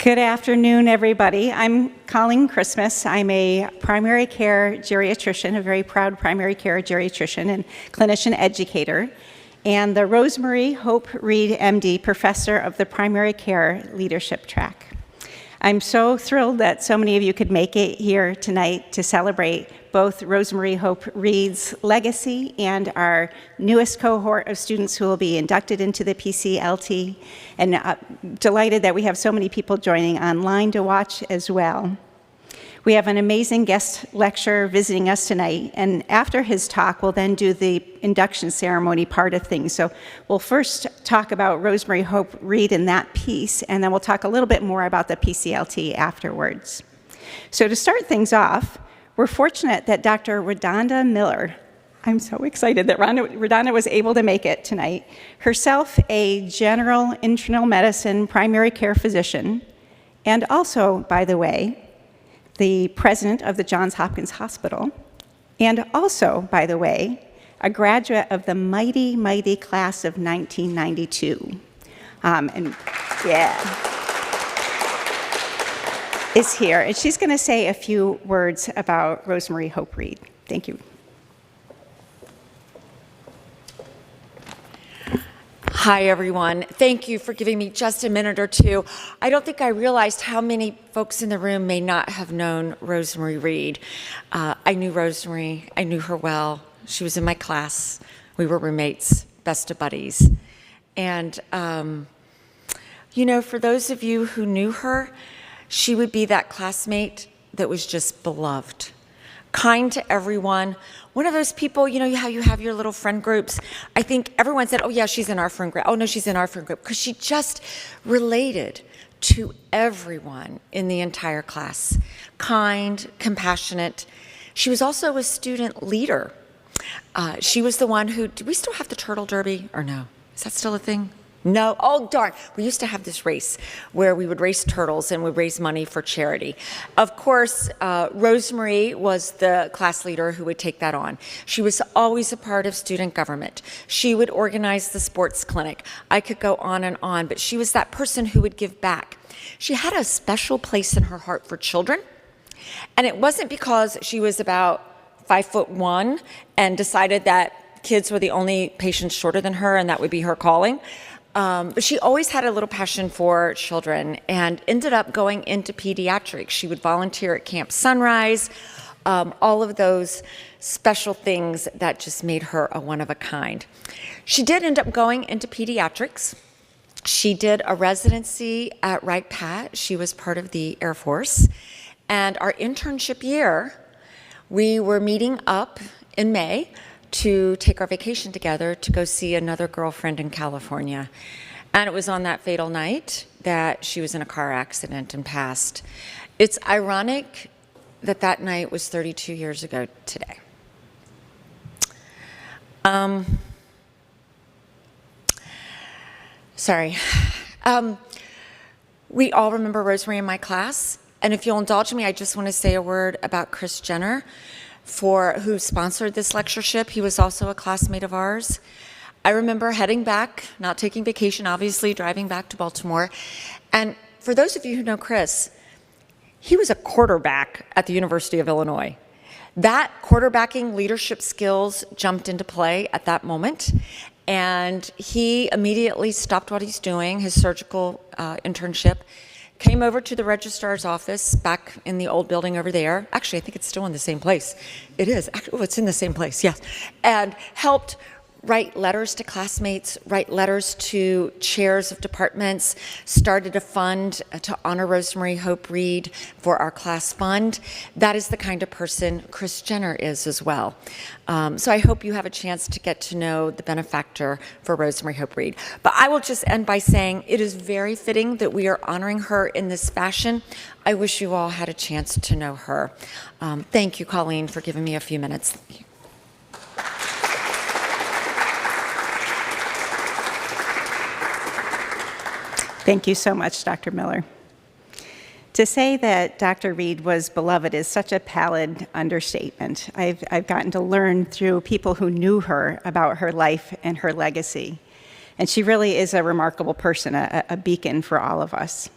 Good afternoon, everybody. I'm Colleen Christmas. I'm a primary care geriatrician, a very proud primary care geriatrician and clinician educator, and the ROSEMARIE Hope Reed, MD, professor of the primary care leadership track. I'm so thrilled that so many of you could make it here tonight to celebrate both ROSEMARIE Hope Reed's legacy and our newest cohort of students who will be inducted into the PCLT, and delighted that we have so many people joining online to watch as well. We have an amazing guest lecturer visiting us tonight, and after his talk, we'll then do the induction ceremony part of things. So we'll first talk about ROSEMARIE Hope Reed and that piece, and then we'll talk a little bit more about the PCLT afterwards. So to start things off, we're fortunate that Dr. Rhonda Miller, I'm so excited that Rhonda was able to make it tonight, herself a general internal medicine primary care physician, and also, by the way, the president of the Johns Hopkins Hospital, and also, by the way, a graduate of the mighty, mighty class of 1992. Is here, and she's going to say a few words about ROSEMARIE Hope Reed. Thank you. Hi, everyone. Thank you for giving me just a minute or two. I don't think I realized how many folks in the room may not have known ROSEMARIE Reed. I knew ROSEMARIE. I knew her well. She was in my class. We were roommates, best of buddies. And, you know, for those of you who knew her, she would be that classmate that was just beloved, kind to everyone. One of those people, you know how you have your little friend groups? I think everyone said, oh yeah, she's in our friend group. Oh no, she's in our friend group. Because she just related to everyone in the entire class. Kind, compassionate. She was also a student leader. She was the one who, do we still have the turtle derby or no? Is that still a thing? No, oh darn. We used to have this race where we would race turtles and would raise money for charity. Of course, ROSEMARIE was the class leader who would take that on. She was always a part of student government. She would organize the sports clinic. I could go on, but she was that person who would give back. She had a special place in her heart for children, and it wasn't because she was about 5'1" and decided that kids were the only patients shorter than her and that would be her calling. But she always had a little passion for children and ended up going into pediatrics. She would volunteer at Camp Sunrise, all of those special things that just made her a one of a kind. She did end up going into pediatrics. She did a residency at Wright-Patt. She was part of the Air Force. And our internship year, we were meeting up in May to take our vacation together to go see another girlfriend in California. And it was on that fatal night that she was in a car accident and passed. It's ironic that that night was 32 years ago today. We all remember ROSEMARIE in my class. And if you'll indulge me, I just want to say a word about Chris Jenner, who sponsored this lectureship. He was also a classmate of ours. I remember heading back, not taking vacation, obviously, driving back to Baltimore. And for those of you who know Chris, he was a quarterback at the University of Illinois. That quarterbacking leadership skills jumped into play at that moment. And he immediately stopped what he's doing, his surgical internship, came over to the registrar's office back in the old building over there. Actually, I think it's still in the same place. It is. Oh, it's in the same place, yes. And helped write letters to classmates, write letters to chairs of departments, started a fund to honor ROSEMARIE Hope Reed for our class fund. That is the kind of person Chris Jenner is as well. So I hope you have a chance to get to know the benefactor for ROSEMARIE Hope Reed. But I will just end by saying it is very fitting that we are honoring her in this fashion. I wish you all had a chance to know her. Thank you, Colleen, for giving me a few minutes. Thank you so much, Dr. Miller. To say that Dr. Reed was beloved is such a pallid understatement. I've gotten to learn through people who knew her about her life and her legacy. And she really is a remarkable person, a beacon for all of us.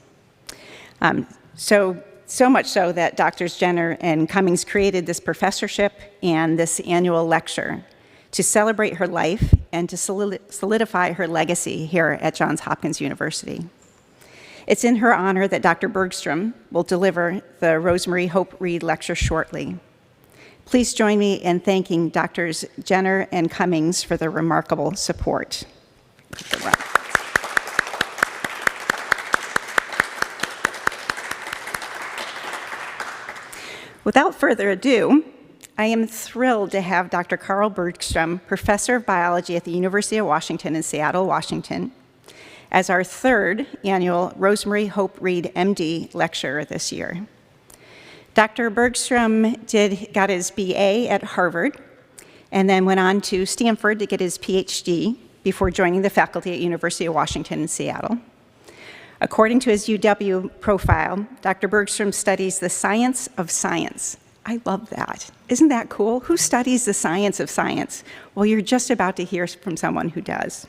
So much so that Drs. Jenner and Cummings created this professorship and this annual lecture to celebrate her life and to solidify her legacy here at Johns Hopkins University. It's in her honor that Dr. Bergstrom will deliver the ROSEMARIE Hope Reid Lecture shortly. Please join me in thanking Drs. Jenner and Cummings for their remarkable support. Without further ado, I am thrilled to have Dr. Carl Bergstrom, Professor of Biology at the University of Washington in Seattle, Washington, as our third annual ROSEMARIE Hope Reid MD lecturer this year. Dr. Bergstrom got his BA at Harvard and then went on to Stanford to get his PhD before joining the faculty at University of Washington in Seattle. According to his UW profile, Dr. Bergstrom studies the science of science. I love that. Isn't that cool? Who studies the science of science? Well, you're just about to hear from someone who does.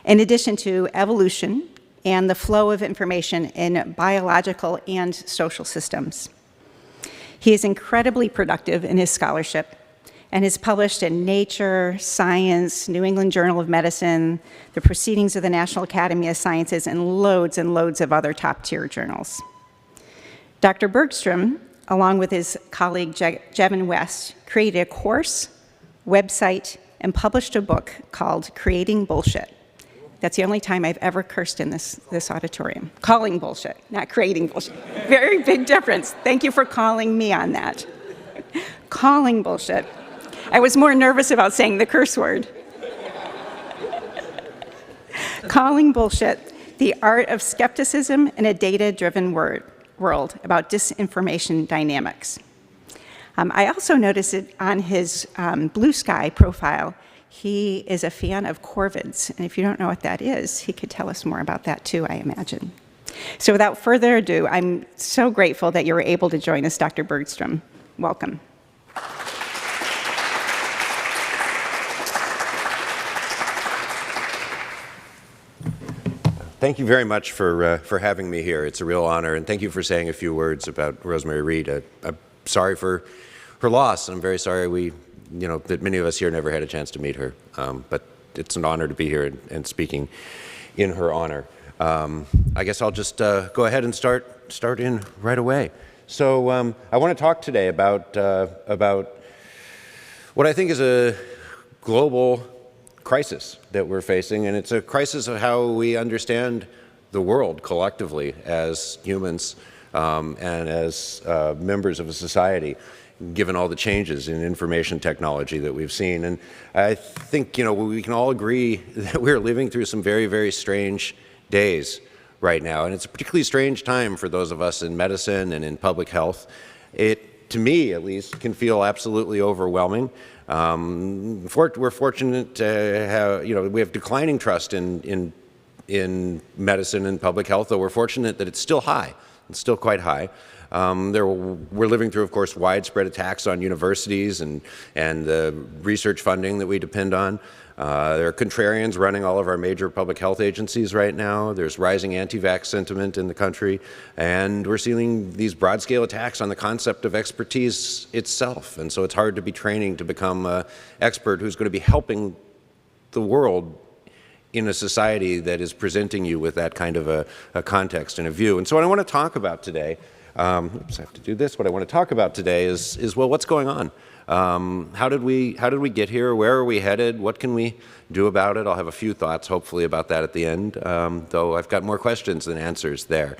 In addition to evolution and the flow of information in biological and social systems. He is incredibly productive in his scholarship and has published in Nature, Science, New England Journal of Medicine, the Proceedings of the National Academy of Sciences, and loads of other top-tier journals. Dr. Bergstrom, along with his colleague Jevin West, created a course, website, and published a book called Creating Bullshit. That's the only time I've ever cursed in this auditorium. Calling bullshit, not creating bullshit. Very big difference. Thank you for calling me on that. Calling bullshit. I was more nervous about saying the curse word. Calling Bullshit, the art of skepticism in a data-driven world about disinformation dynamics. I also noticed it on his Blue Sky profile. He is a fan of corvids, and if you don't know what that is, he could tell us more about that too, I imagine. So without further ado, I'm so grateful that you were able to join us, Dr. Bergstrom. Welcome. Thank you very much for having me here. It's a real honor, and thank you for saying a few words about ROSEMARIE Reid. I'm sorry for her loss. I'm very sorry that many of us here never had a chance to meet her, but it's an honor to be here and speaking in her honor. I guess I'll just go ahead and start in right away. So I want to talk today about what I think is a global crisis that we're facing, and it's a crisis of how we understand the world collectively as humans and as members of a society, given all the changes in information technology that we've seen. And I think, we can all agree that we're living through some very, very strange days right now, and it's a particularly strange time for those of us in medicine and in public health. It, to me at least, can feel absolutely overwhelming. We're fortunate to have, we have declining trust in medicine and public health, though we're fortunate that it's still high. It's still quite high. We're living through, of course, widespread attacks on universities and the research funding that we depend on. There are contrarians running all of our major public health agencies right now. There's rising anti-vax sentiment in the country, and we're seeing these broad-scale attacks on the concept of expertise itself. And so it's hard to be training to become an expert who's going to be helping the world in a society that is presenting you with that kind of a context and a view. And so what I want to talk about today, oops, I have to do this. What I want to talk about today is well, what's going on? How did we get here? Where are we headed? What can we do about it? I'll have a few thoughts, hopefully, about that at the end, though I've got more questions than answers there.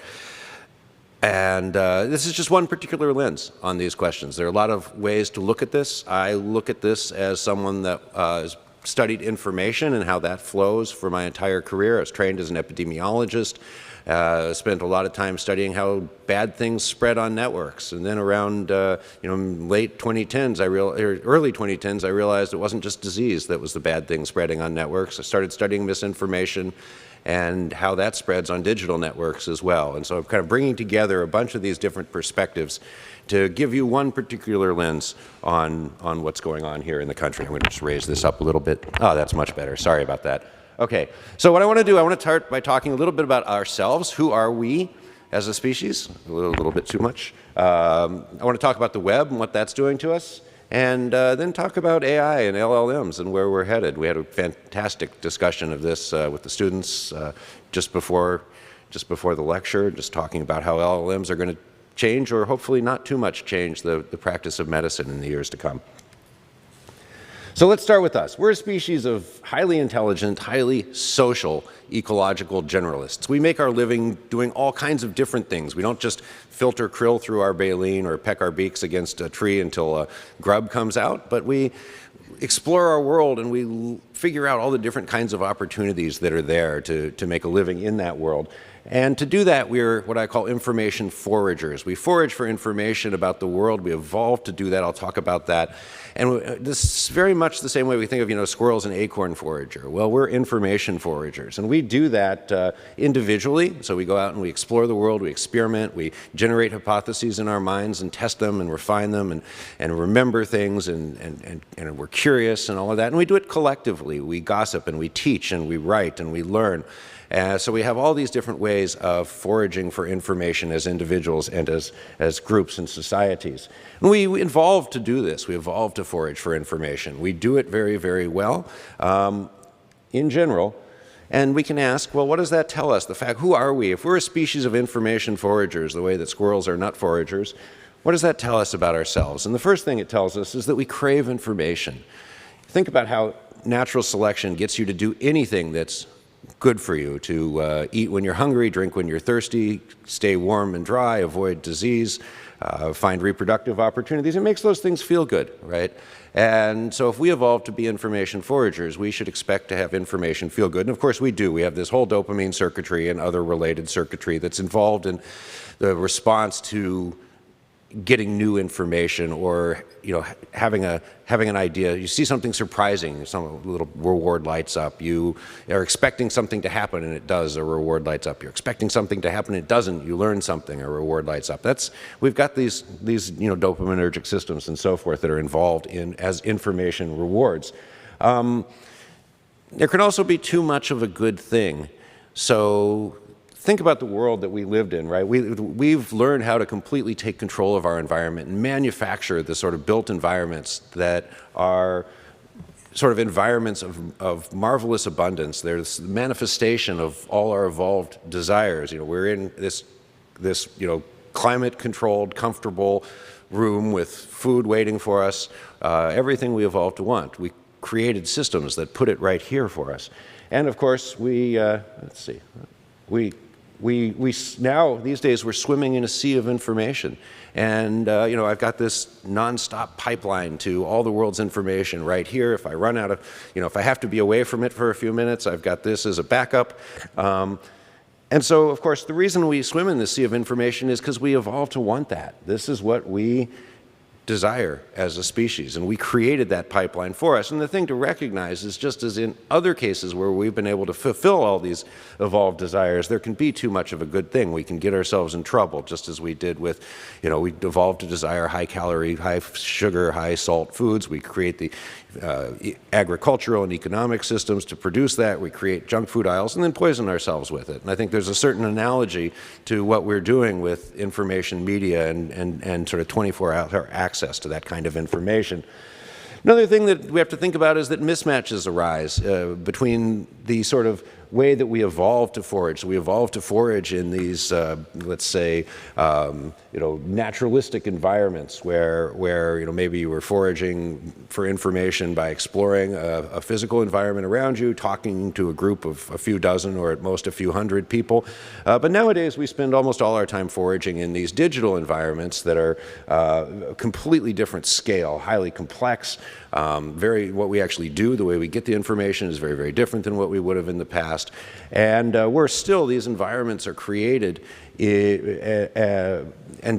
And this is just one particular lens on these questions. There are a lot of ways to look at this. I look at this as someone that has studied information and how that flows for my entire career. I was trained as an epidemiologist. Spent a lot of time studying how bad things spread on networks, and then around late 2010s, early 2010s, I realized it wasn't just disease that was the bad thing spreading on networks. I started studying misinformation and how that spreads on digital networks as well. And so I'm kind of bringing together a bunch of these different perspectives to give you one particular lens on what's going on here in the country. I'm going to just raise this up a little bit. Oh, that's much better. Sorry about that. Okay, so what I want to do, I want to start by talking a little bit about ourselves. Who are we as a species, a little bit too much. I want to talk about the web and what that's doing to us, and then talk about AI and LLMs and where we're headed. We had a fantastic discussion of this with the students just before the lecture, just talking about how LLMs are going to change, or hopefully not too much change, the practice of medicine in the years to come. So let's start with us. We're a species of highly intelligent, highly social, ecological generalists. We make our living doing all kinds of different things. We don't just filter krill through our baleen or peck our beaks against a tree until a grub comes out, but we explore our world and we figure out all the different kinds of opportunities that are there to make a living in that world. And to do that, we're what I call information foragers. We forage for information about the world. We evolved to do that. I'll talk about that. And this is very much the same way we think of, squirrels and acorn forager. Well, we're information foragers. And we do that individually. So we go out and we explore the world, we experiment, we generate hypotheses in our minds and test them and refine them and remember things and we're curious and all of that. And we do it collectively. We gossip and we teach and we write and we learn. So we have all these different ways of foraging for information as individuals and as groups and societies. And we evolved to do this. We evolved to forage for information. We do it very, very well in general. And we can ask, well, what does that tell us? The fact, who are we? If we're a species of information foragers, the way that squirrels are nut foragers, what does that tell us about ourselves? And the first thing it tells us is that we crave information. Think about how natural selection gets you to do anything that's good for you, to eat when you're hungry, drink when you're thirsty, stay warm and dry, avoid disease, find reproductive opportunities. It makes those things feel good, right? And so if we evolved to be information foragers, we should expect to have information feel good. And of course we do. We have this whole dopamine circuitry and other related circuitry that's involved in the response to getting new information, or having an idea. You see something surprising, some little reward lights up. You are expecting something to happen and it does, a reward lights up. You're expecting something to happen and it doesn't. You learn something, a reward lights up. We've got these dopaminergic systems and so forth that are involved as information rewards. There can also be too much of a good thing. So think about the world that we lived in, right? We've learned how to completely take control of our environment and manufacture the sort of built environments that are sort of environments of marvelous abundance. There's the manifestation of all our evolved desires. We're in this climate-controlled, comfortable room with food waiting for us, everything we evolved to want. We created systems that put it right here for us. And of course, now, these days, we're swimming in a sea of information. And, I've got this nonstop pipeline to all the world's information right here. If I run out of, if I have to be away from it for a few minutes, I've got this as a backup. And so, of course, the reason we swim in this sea of information is because we evolved to want that. This is what we desire as a species, and we created that pipeline for us. And the thing to recognize is, just as in other cases where we've been able to fulfill all these evolved desires, there can be too much of a good thing. We can get ourselves in trouble, just as we did with, we evolved to desire high calorie, high sugar, high salt foods. We create the agricultural and economic systems to produce that. We create junk food aisles and then poison ourselves with it. And I think there's a certain analogy to what we're doing with information media and sort of 24-hour access to that kind of information. Another thing that we have to think about is that mismatches arise between the sort of way that we evolved to forage. So we evolved to forage in these, let's say, naturalistic environments where maybe you were foraging for information by exploring a physical environment around you, talking to a group of a few dozen or at most a few hundred people. But nowadays we spend almost all our time foraging in these digital environments that are a completely different scale, highly complex. What we actually do, the way we get the information is very, very different than what we would have in the past. And these environments are created and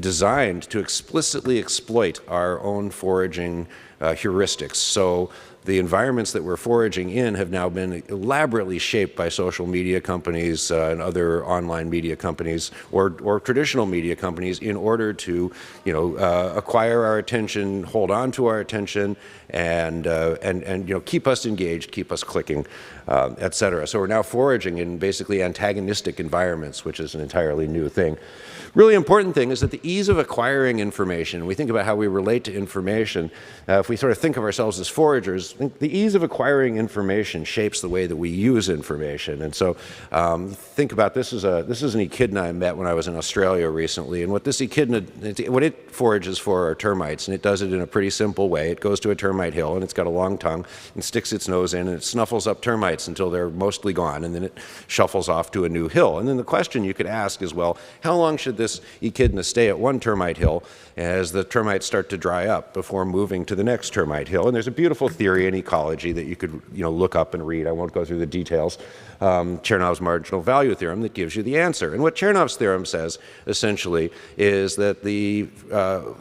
designed to explicitly exploit our own foraging heuristics. So the environments that we're foraging in have now been elaborately shaped by social media companies and other online media companies or traditional media companies in order to, acquire our attention, hold on to our attention, and keep us engaged, keep us clicking, et cetera. So we're now foraging in basically antagonistic environments, which is an entirely new thing. Really important thing is that the ease of acquiring information, we think about how we relate to information, if we sort of think of ourselves as foragers, the ease of acquiring information shapes the way that we use information. And so think about this is an echidna I met when I was in Australia recently, and what this echidna, what it forages for are termites, and it does it in a pretty simple way. It goes to a termite hill, and it's got a long tongue, and sticks its nose in, and it snuffles up termites until they're mostly gone, and then it shuffles off to a new hill. And then the question you could ask is, well, how long should this echidna stay at one termite hill as the termites start to dry up before moving to the next termite hill? And there's a beautiful theory in ecology that you could look up and read. I won't go through the details. Chernov's marginal value theorem that gives you the answer. And what Chernov's theorem says, essentially, is that the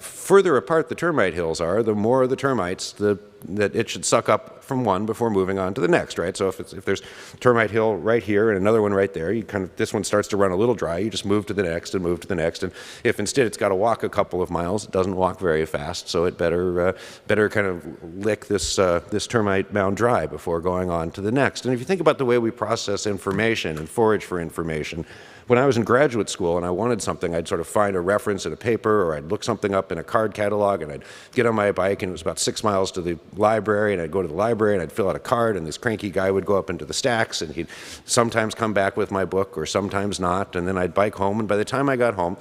further apart the termite hills are, the more the termites that it should suck up from one before moving on to the next, right? So if there's a termite hill right here and another one right there, this one starts to run a little dry, you just move to the next and move to the next. And if instead it's got to walk a couple of miles, it doesn't walk very fast, so it better kind of lick this termite mound dry before going on to the next. And if you think about the way we process information and forage for information, when I was in graduate school and I wanted something, I'd sort of find a reference in a paper, or I'd look something up in a card catalog, and I'd get on my bike, and it was about 6 miles to the library, and I'd go to the library and I'd fill out a card, and this cranky guy would go up into the stacks, and he'd sometimes come back with my book or sometimes not, and then I'd bike home, and by the time I got home,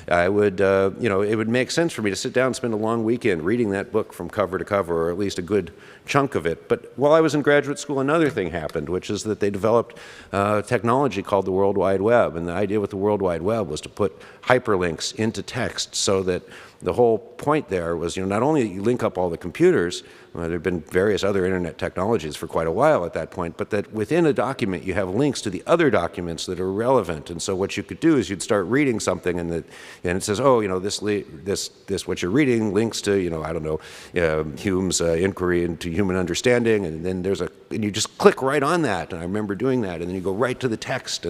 I would, it would make sense for me to sit down and spend a long weekend reading that book from cover to cover, or at least a good chunk of it. But while I was in graduate school, another thing happened, which is that they developed technology called the World Wide Web. And the idea with the World Wide Web was to put hyperlinks into text, so that the whole point there was, not only that you link up all the computers, there have been various other internet technologies for quite a while at that point, but that within a document you have links to the other documents that are relevant. And so what you could do is you'd start reading something, and it says, oh, this what you're reading links to, Hume's inquiry into human understanding, and then and you just click right on that. And I remember doing that, and then you go right to the text,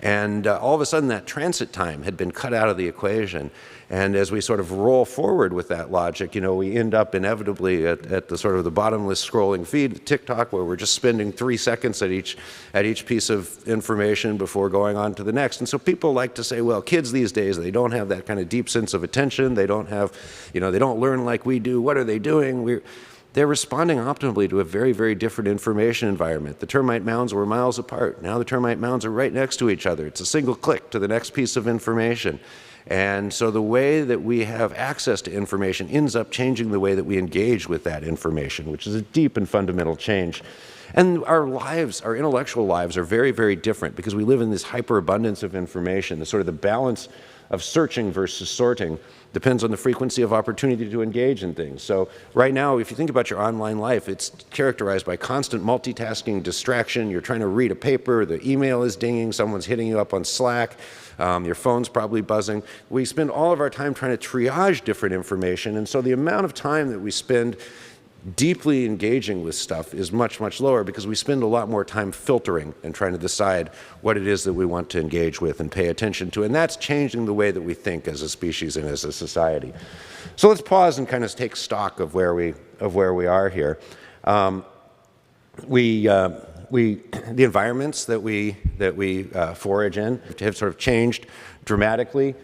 and all of a sudden that transit time had been cut out of the equation. And as we sort of roll forward with that logic, we end up inevitably at the sort of the bottomless scrolling feed, TikTok, where we're just spending 3 seconds at each piece of information before going on to the next. And so people like to say, well, kids these days, they don't have that kind of deep sense of attention. They don't have, they don't learn like we do. What are they doing? They're responding optimally to a very, very different information environment. The termite mounds were miles apart. Now the termite mounds are right next to each other. It's a single click to the next piece of information. And so the way that we have access to information ends up changing the way that we engage with that information, which is a deep and fundamental change. And our lives, our intellectual lives, are very, very different because we live in this hyperabundance of information. The sort of the balance of searching versus sorting depends on the frequency of opportunity to engage in things. So right now, if you think about your online life, it's characterized by constant multitasking, distraction. You're trying to read a paper, the email is dinging, someone's hitting you up on Slack, your phone's probably buzzing. We spend all of our time trying to triage different information, and so the amount of time that we spend deeply engaging with stuff is much, much lower because we spend a lot more time filtering and trying to decide what it is that we want to engage with and pay attention to. And that's changing the way that we think as a species and as a society. So let's pause and kind of take stock of where we are here. The environments that we forage in have sort of changed dramatically.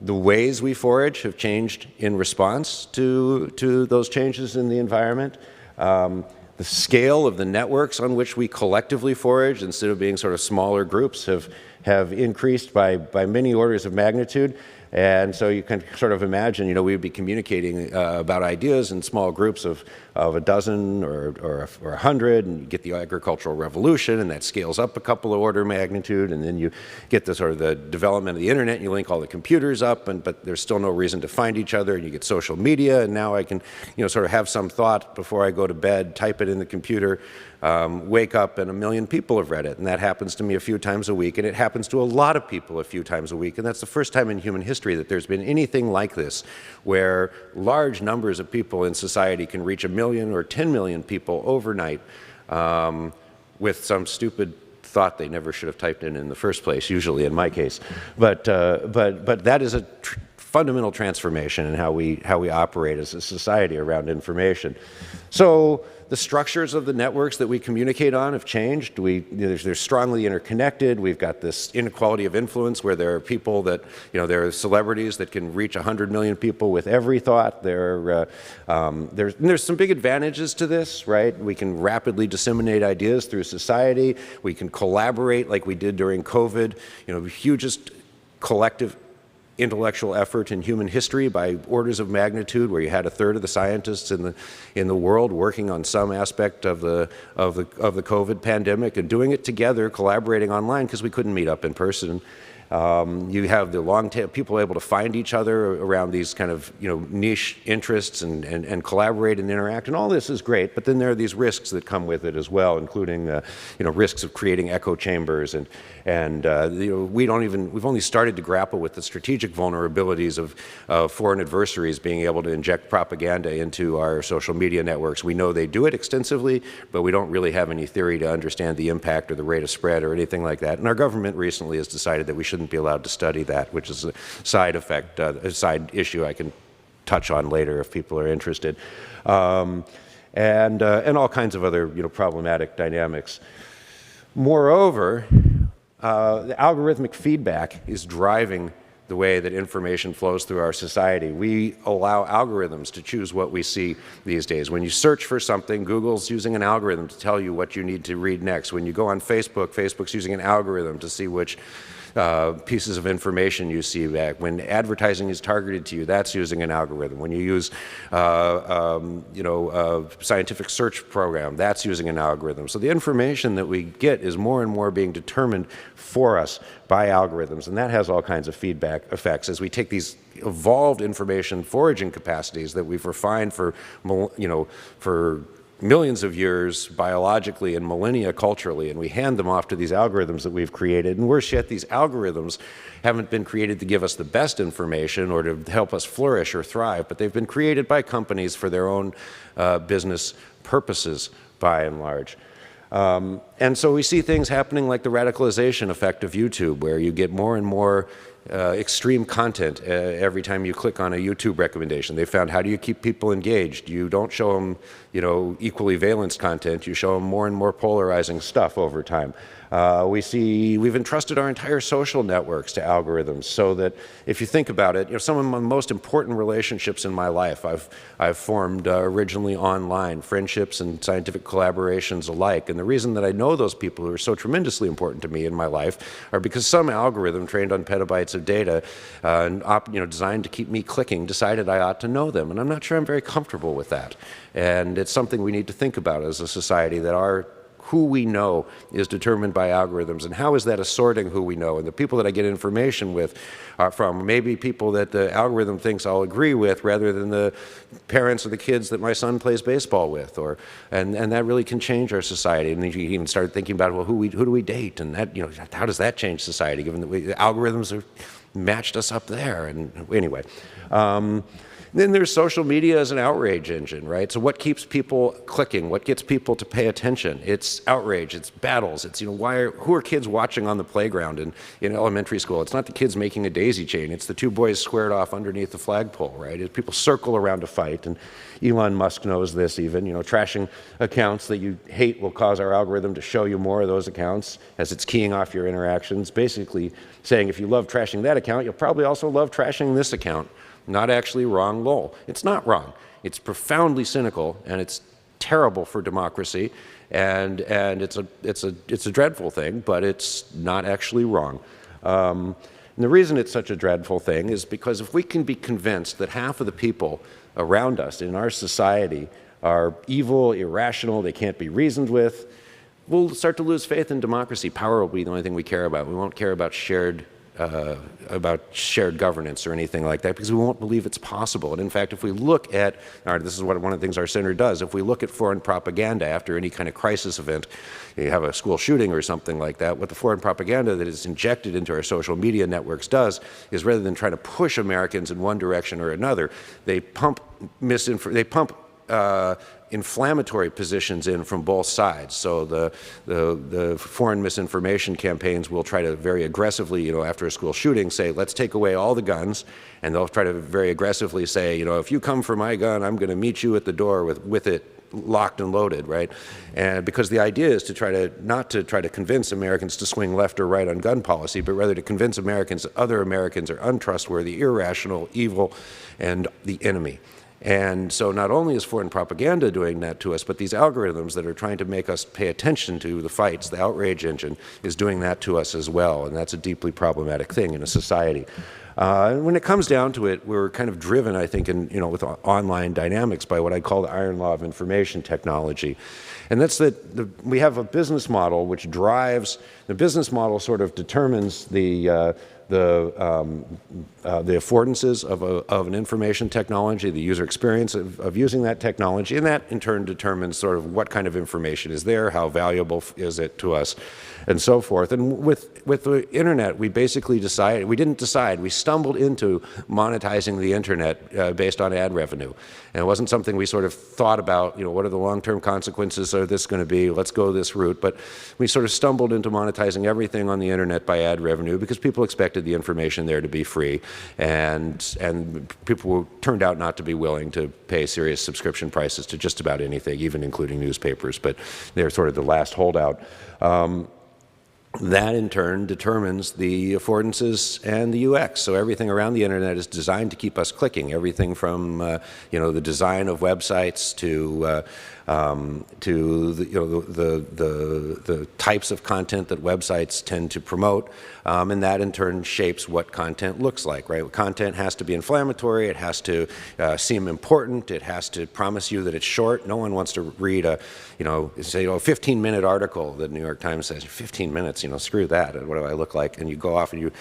The ways we forage have changed in response to those changes in the environment. The scale of the networks on which we collectively forage, instead of being sort of smaller groups, have increased by many orders of magnitude. And so you can sort of imagine, we'd be communicating about ideas in small groups of a dozen or 100, and you get the agricultural revolution, and that scales up a couple of order of magnitude, and then you get the sort of the development of the internet, and you link all the computers up, but there's still no reason to find each other, and you get social media, and now I can, sort of have some thought before I go to bed, type it in the computer, wake up and 1 million people have read it, and that happens to me a few times a week, and it happens to a lot of people a few times a week, and that's the first time in human history that there's been anything like this, where large numbers of people in society can reach 1 million or 10 million people overnight with some stupid thought they never should have typed in the first place, usually in my case. But that is a fundamental transformation in how we operate as a society around information. So the structures of the networks that we communicate on have changed. They're strongly interconnected. We've got this inequality of influence where there are people that, there are celebrities that can reach 100 million people with every thought. There's some big advantages to this, right? We can rapidly disseminate ideas through society. We can collaborate like we did during COVID. The hugest collective intellectual effort in human history by orders of magnitude, where you had 1/3 of the scientists in the world working on some aspect of the COVID pandemic and doing it together, collaborating online because we couldn't meet up in person. You have the long tail, people able to find each other around these kind of niche interests and collaborate and interact, and all this is great. But then there are these risks that come with it as well, including risks of creating echo chambers and we've only started to grapple with the strategic vulnerabilities of foreign adversaries being able to inject propaganda into our social media networks. We know they do it extensively, but we don't really have any theory to understand the impact or the rate of spread or anything like that. And our government recently has decided that we shouldn't be allowed to study that, which is a side effect, a side issue I can touch on later if people are interested, and all kinds of other problematic dynamics. Moreover, the algorithmic feedback is driving the way that information flows through our society. We allow algorithms to choose what we see these days. When you search for something, Google's using an algorithm to tell you what you need to read next. When you go on Facebook, Facebook's using an algorithm to see which pieces of information you see back. When advertising is targeted to you, that's using an algorithm. When you use a scientific search program, that's using an algorithm. So the information that we get is more and more being determined for us by algorithms, and that has all kinds of feedback effects as we take these evolved information foraging capacities that we've refined for millions of years biologically and millennia culturally, and we hand them off to these algorithms that we've created. And worse yet, these algorithms haven't been created to give us the best information or to help us flourish or thrive, but they've been created by companies for their own business purposes, by and large. And so we see things happening like the radicalization effect of YouTube, where you get more and more extreme content every time you click on a YouTube recommendation. They found, how do you keep people engaged? You don't show them, equally valenced content. You show them more and more polarizing stuff over time. We've entrusted our entire social networks to algorithms, so that if you think about it, some of my most important relationships in my life I've formed originally online, friendships and scientific collaborations alike. And the reason that I know those people who are so tremendously important to me in my life are because some algorithm trained on petabytes of data, designed to keep me clicking, decided I ought to know them. And I'm not sure I'm very comfortable with that. And it's something we need to think about as a society, that who we know is determined by algorithms, and how is that assorting who we know? And the people that I get information with are from maybe people that the algorithm thinks I'll agree with, rather than the parents or the kids that my son plays baseball with, and that really can change our society. And then you even start thinking about, well, who do we date, and that, how does that change society, given that the algorithms have matched us up there? And anyway. Then there's social media as an outrage engine, right? So what keeps people clicking? What gets people to pay attention? It's outrage, it's battles, it's, who are kids watching on the playground in elementary school? It's not the kids making a daisy chain, it's the two boys squared off underneath the flagpole, right? It's people circle around to fight, and Elon Musk knows this even, trashing accounts that you hate will cause our algorithm to show you more of those accounts as it's keying off your interactions, basically saying if you love trashing that account, you'll probably also love trashing this account. Not actually wrong, lol. It's not wrong. It's profoundly cynical, and it's terrible for democracy, and it's a dreadful thing, but it's not actually wrong. And the reason it's such a dreadful thing is because if we can be convinced that half of the people around us in our society are evil, irrational, they can't be reasoned with, we'll start to lose faith in democracy. Power will be the only thing we care about. We won't care about shared shared governance or anything like that, because we won't believe it's possible. And in fact, if we look at, this is what one of the things our center does, if we look at foreign propaganda after any kind of crisis event, you have a school shooting or something like that, what the foreign propaganda that is injected into our social media networks does is, rather than trying to push Americans in one direction or another, they pump inflammatory positions in from both sides. So the foreign misinformation campaigns will try to very aggressively, after a school shooting, say, let's take away all the guns, and they'll try to very aggressively say, if you come for my gun, I'm going to meet you at the door with it locked and loaded, right? And because the idea is to not to try to convince Americans to swing left or right on gun policy, but rather to convince Americans that other Americans are untrustworthy, irrational, evil, and the enemy. And so not only is foreign propaganda doing that to us, but these algorithms that are trying to make us pay attention to the fights, the outrage engine, is doing that to us as well. And that's a deeply problematic thing in a society. And when it comes down to it, we're kind of driven, I think, with online dynamics by what I call the iron law of information technology. And that's that we have a business model which drives, the business model sort of determines the affordances of an information technology, the user experience of using that technology, and that in turn determines sort of what kind of information is there, how valuable is it to us, and so forth. And with the internet, we basically decided, we didn't decide, we stumbled into monetizing the internet based on ad revenue. And it wasn't something we sort of thought about, what are the long-term consequences of this going to be, let's go this route. But we sort of stumbled into monetizing everything on the internet by ad revenue because people expected the information there to be free, and people turned out not to be willing to pay serious subscription prices to just about anything, even including newspapers, but they're sort of the last holdout. That in turn determines the affordances and the UX. So everything around the internet is designed to keep us clicking. Everything from the design of websites to the types of content that websites tend to promote, and that in turn shapes what content looks like. Right? Content has to be inflammatory. It has to seem important. It has to promise you that it's short. No one wants to read a 15-minute article that the New York Times says 15 minutes. Screw that. What do I look like? And you go off and you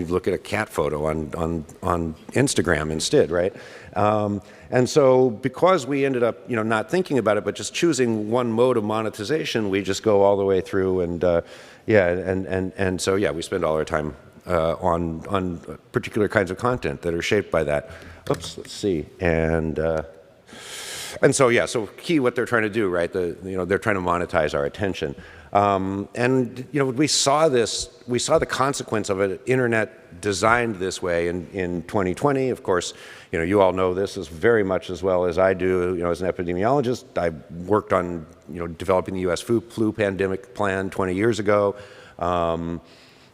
look at a cat photo on Instagram instead, right? And so because we ended up, not thinking about it, but just choosing one mode of monetization, we just go all the way through, and we spend all our time on particular kinds of content that are shaped by that. Oops, let's see, so key what they're trying to do, right? They're trying to monetize our attention. We saw the consequence of an internet designed this way in 2020. Of course, you all know this as very much as well as I do. As an epidemiologist, I worked on, developing the U.S. flu pandemic plan 20 years ago.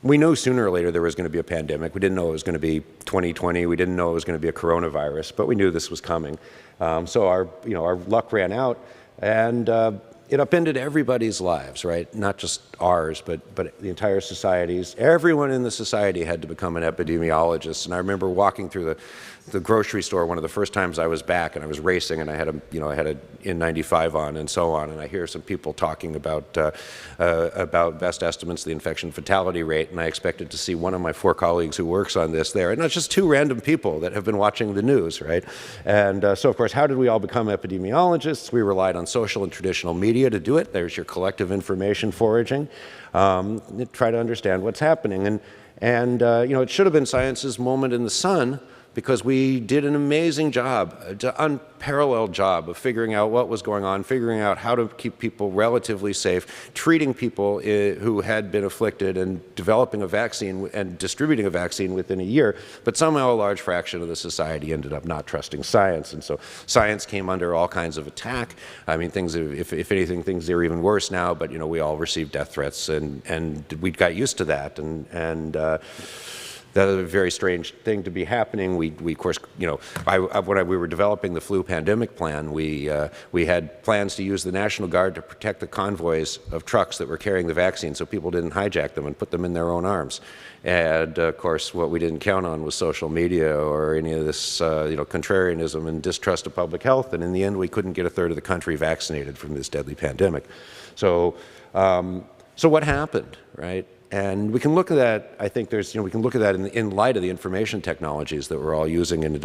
We knew sooner or later there was going to be a pandemic. We didn't know it was going to be 2020. We didn't know it was going to be a coronavirus, but we knew this was coming. So our luck ran out, and it upended everybody's lives, right? Not just ours, but the entire society's. Everyone in the society had to become an epidemiologist. And I remember walking through the grocery store one of the first times I was back, and I was racing, and I had a N95 on and so on, and I hear some people talking about best estimates of the infection fatality rate, and I expected to see one of my 4 colleagues who works on this there, and it's just 2 random people that have been watching the news, right? And so of course, how did we all become epidemiologists? We relied on social and traditional media to do it. There's your collective information foraging. Try to understand what's happening, and it should have been science's moment in the sun, because we did an amazing job, an unparalleled job of figuring out what was going on, figuring out how to keep people relatively safe, treating people who had been afflicted, and developing a vaccine and distributing a vaccine within a year. But somehow a large fraction of the society ended up not trusting science, and so science came under all kinds of attack. I mean, if anything, things are even worse now, but we all received death threats, and we got used to that, and that was a very strange thing to be happening. We of course, when we were developing the flu pandemic plan, we had plans to use the National Guard to protect the convoys of trucks that were carrying the vaccine, so people didn't hijack them and put them in their own arms. And of course, what we didn't count on was social media or any of this, contrarianism and distrust of public health. And in the end, we couldn't get 1/3 of the country vaccinated from this deadly pandemic. So what happened, right? And we can look at that, I think there's, we can look at that in light of the information technologies that we're all using and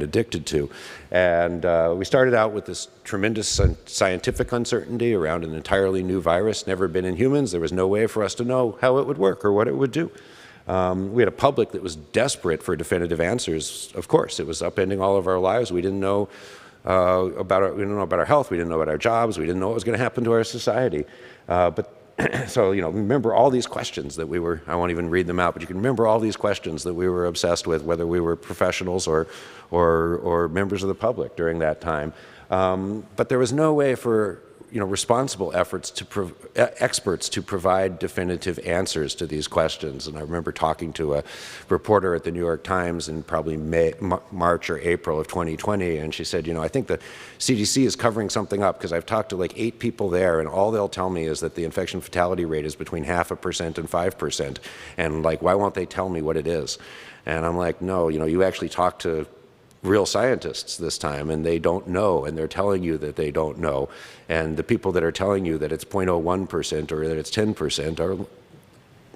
addicted to. And we started out with this tremendous scientific uncertainty around an entirely new virus, never been in humans. There was no way for us to know how it would work or what it would do. We had a public that was desperate for definitive answers. Of course, it was upending all of our lives. We didn't know about our health. We didn't know about our jobs. We didn't know what was going to happen to our society. So, remember all these questions that we were, I won't even read them out, but you can remember all these questions that we were obsessed with, whether we were professionals or members of the public during that time. But there was no way for responsible efforts to experts to provide definitive answers to these questions. And I remember talking to a reporter at the New York Times in probably March or April of 2020, and she said, I think the CDC is covering something up because I've talked to like 8 people there, and all they'll tell me is that the infection fatality rate is between 0.5% and 5%. And like, why won't they tell me what it is? And I'm like, no, you actually talk to real scientists this time, and they don't know, and they're telling you that they don't know. And the people that are telling you that it's 0.01% or that it's 10% are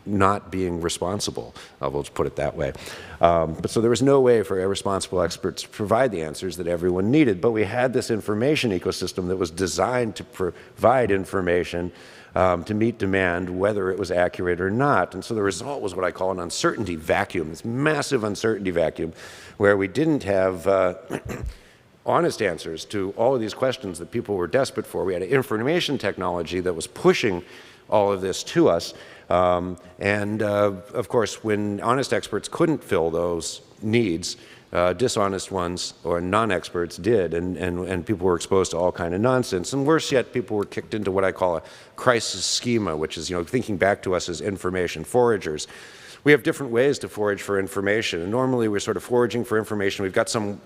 not being responsible. We'll just put it that way. But so there was no way for responsible experts to provide the answers that everyone needed, but we had this information ecosystem that was designed to provide information to meet demand, whether it was accurate or not. And so the result was what I call an uncertainty vacuum, this massive uncertainty vacuum, where we didn't have honest answers to all of these questions that people were desperate for. We had an information technology that was pushing all of this to us. Of course, when honest experts couldn't fill those needs, dishonest ones or non-experts did, and people were exposed to all kind of nonsense. And worse yet, people were kicked into what I call a crisis schema, which is, thinking back to us as information foragers. We have different ways to forage for information, and normally we're sort of foraging for information. We've got some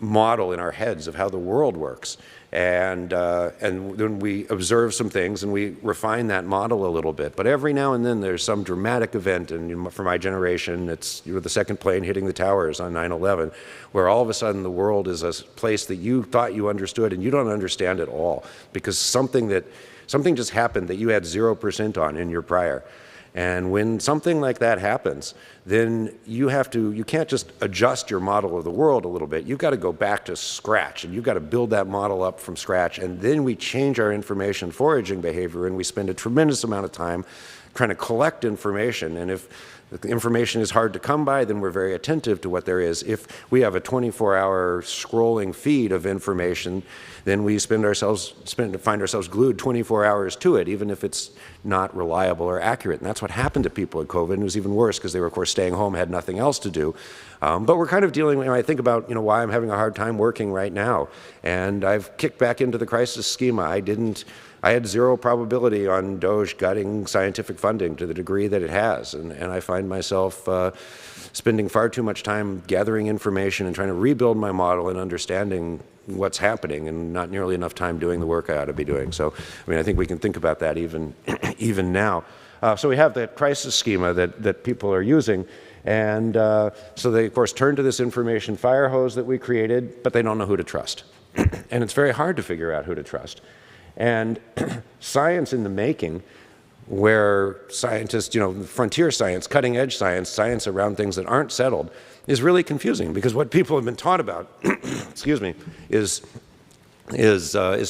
model in our heads of how the world works, and then we observe some things and we refine that model a little bit. But every now and then there's some dramatic event, and for my generation, it's the second plane hitting the towers on 9/11, where all of a sudden the world is a place that you thought you understood and you don't understand at all, because something just happened that you had 0% on in your prior. And when something like that happens, then you can't just adjust your model of the world a little bit. You've got to go back to scratch, and you've got to build that model up from scratch. And then we change our information foraging behavior, and we spend a tremendous amount of time trying to collect information. And if the information is hard to come by, then we're very attentive to what there is. If we have a 24-hour scrolling feed of information, then we find ourselves glued 24 hours to it, even if it's not reliable or accurate. And that's what happened to people at COVID. And it was even worse because they were, of course, staying home, had nothing else to do. But we're kind of dealing, I think about, why I'm having a hard time working right now. And I've kicked back into the crisis schema. I had 0 probability on DOGE gutting scientific funding to the degree that it has. And I find myself spending far too much time gathering information and trying to rebuild my model and understanding what's happening, and not nearly enough time doing the work I ought to be doing. So, I think we can think about that even now. So we have that crisis schema that people are using. And so they, of course, turn to this information fire hose that we created, but they don't know who to trust. And it's very hard to figure out who to trust. And science in the making, where scientists, frontier science, cutting edge science, science around things that aren't settled, is really confusing, because what people have been taught about, excuse me, is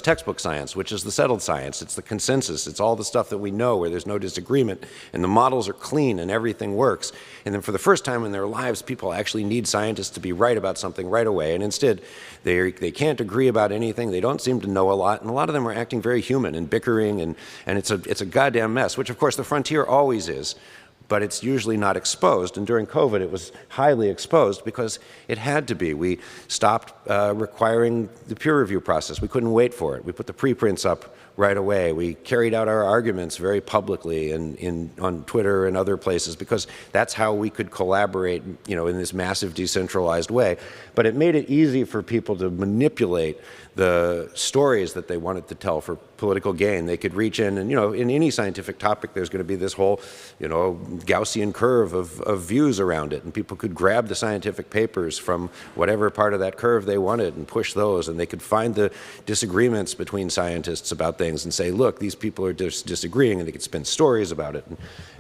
textbook science, which is the settled science. It's the consensus. It's all the stuff that we know where there's no disagreement, and the models are clean and everything works. And then for the first time in their lives, people actually need scientists to be right about something right away. And instead, they can't agree about anything. They don't seem to know a lot. And a lot of them are acting very human and bickering, and it's a goddamn mess, which of course the frontier always is. But it's usually not exposed. And during COVID, it was highly exposed because it had to be. We stopped requiring the peer review process. We couldn't wait for it. We put the preprints up right away. We carried out our arguments very publicly on Twitter and other places, because that's how we could collaborate, in this massive decentralized way. But it made it easy for people to manipulate the stories that they wanted to tell for political gain. They could reach in and, in any scientific topic, there's going to be this whole, Gaussian curve of views around it. And people could grab the scientific papers from whatever part of that curve they wanted and push those. And they could find the disagreements between scientists about things things and say, look, these people are disagreeing, and they could spin stories about it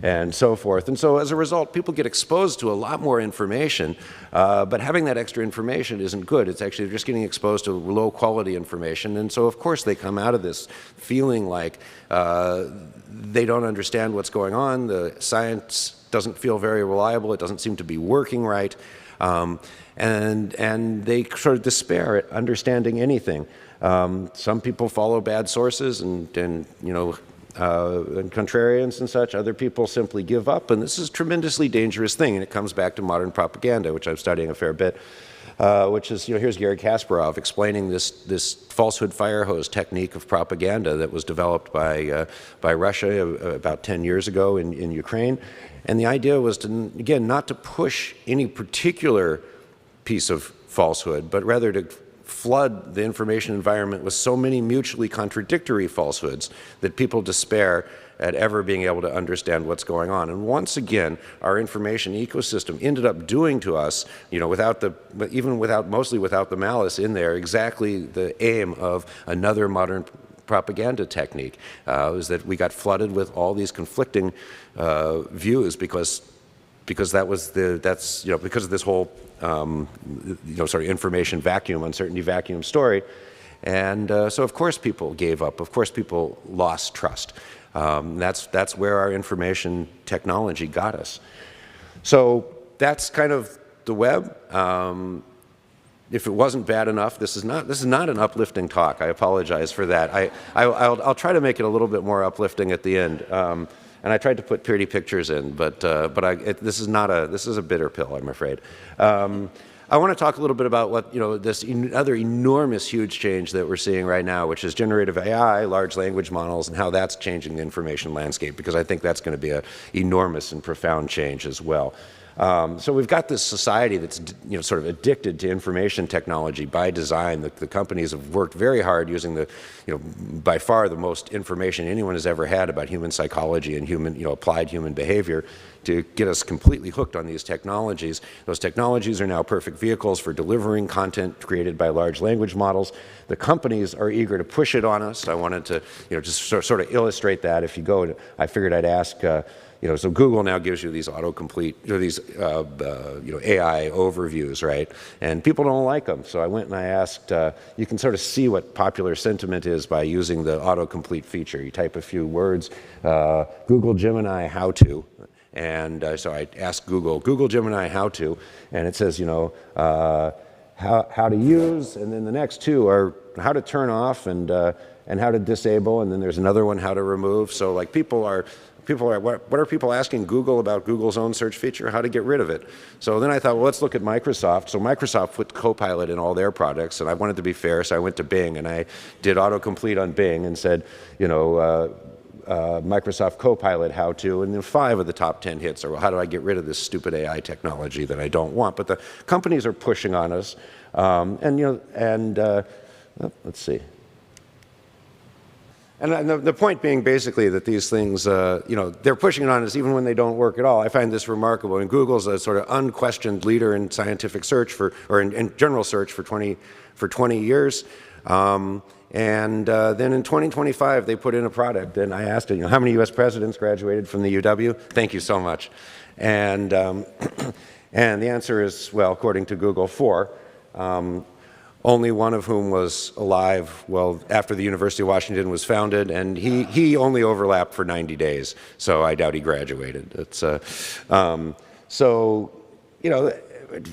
and so forth. And so as a result, people get exposed to a lot more information, but having that extra information isn't good. It's actually just getting exposed to low quality information. And so of course they come out of this feeling like they don't understand what's going on. The science doesn't feel very reliable. It doesn't seem to be working right. And they sort of despair at understanding anything. Some people follow bad sources and contrarians and such. Other people simply give up, and this is a tremendously dangerous thing. And it comes back to modern propaganda, which I'm studying a fair bit. Which is, here's Garry Kasparov explaining this falsehood fire hose technique of propaganda that was developed by Russia about 10 years ago in Ukraine. And the idea was to, again, not to push any particular piece of falsehood, but rather to flood the information environment with so many mutually contradictory falsehoods that people despair at ever being able to understand what's going on. And once again, our information ecosystem ended up doing to us, mostly without the malice in there, exactly the aim of another modern propaganda technique, is that we got flooded with all these conflicting views because because of this whole sort of information vacuum, uncertainty vacuum story. And so of course people gave up. Of course people lost trust. That's where our information technology got us. So that's kind of the web. If it wasn't bad enough, this is not an uplifting talk. I apologize for that. I'll try to make it a little bit more uplifting at the end. And I tried to put pretty pictures in, but this is a bitter pill, I'm afraid. I want to talk a little bit about what this other enormous, huge change that we're seeing right now, which is generative AI, large language models, and how that's changing the information landscape, because I think that's going to be an enormous and profound change as well. So we've got this society that's sort of addicted to information technology by design. The companies have worked very hard using the by far the most information anyone has ever had about human psychology and applied human behavior to get us completely hooked on these technologies. Those technologies are now perfect vehicles for delivering content created by large language models. The companies are eager to push it on us. I wanted to just sort of illustrate that. If you go, I figured I'd ask. So Google now gives you these autocomplete, these AI overviews, right? And people don't like them. So I went and I asked. You can sort of see what popular sentiment is by using the autocomplete feature. You type a few words, Google Gemini how to, and so I asked Google Gemini how to, and it says how to use, and then the next two are how to turn off and how to disable, and then there's another one, how to remove. So like people are, what are people asking Google about Google's own search feature? How to get rid of it? So then I thought, well, let's look at Microsoft. So Microsoft put Copilot in all their products, and I wanted to be fair, so I went to Bing, and I did autocomplete on Bing and said, Microsoft Copilot how to, and then 5 of the top 10 hits are, well, how do I get rid of this stupid AI technology that I don't want? But the companies are pushing on us, let's see. And the point being basically that these things, they're pushing it on us even when they don't work at all. I find this remarkable. And Google's a sort of unquestioned leader in scientific search or in general search for 20 years. And then in 2025, they put in a product. And I asked it, how many U.S. presidents graduated from the UW? Thank you so much. And and the answer is, well, according to Google, 4. Only one of whom was alive, well, after the University of Washington was founded, and he only overlapped for 90 days, so I doubt he graduated. It's,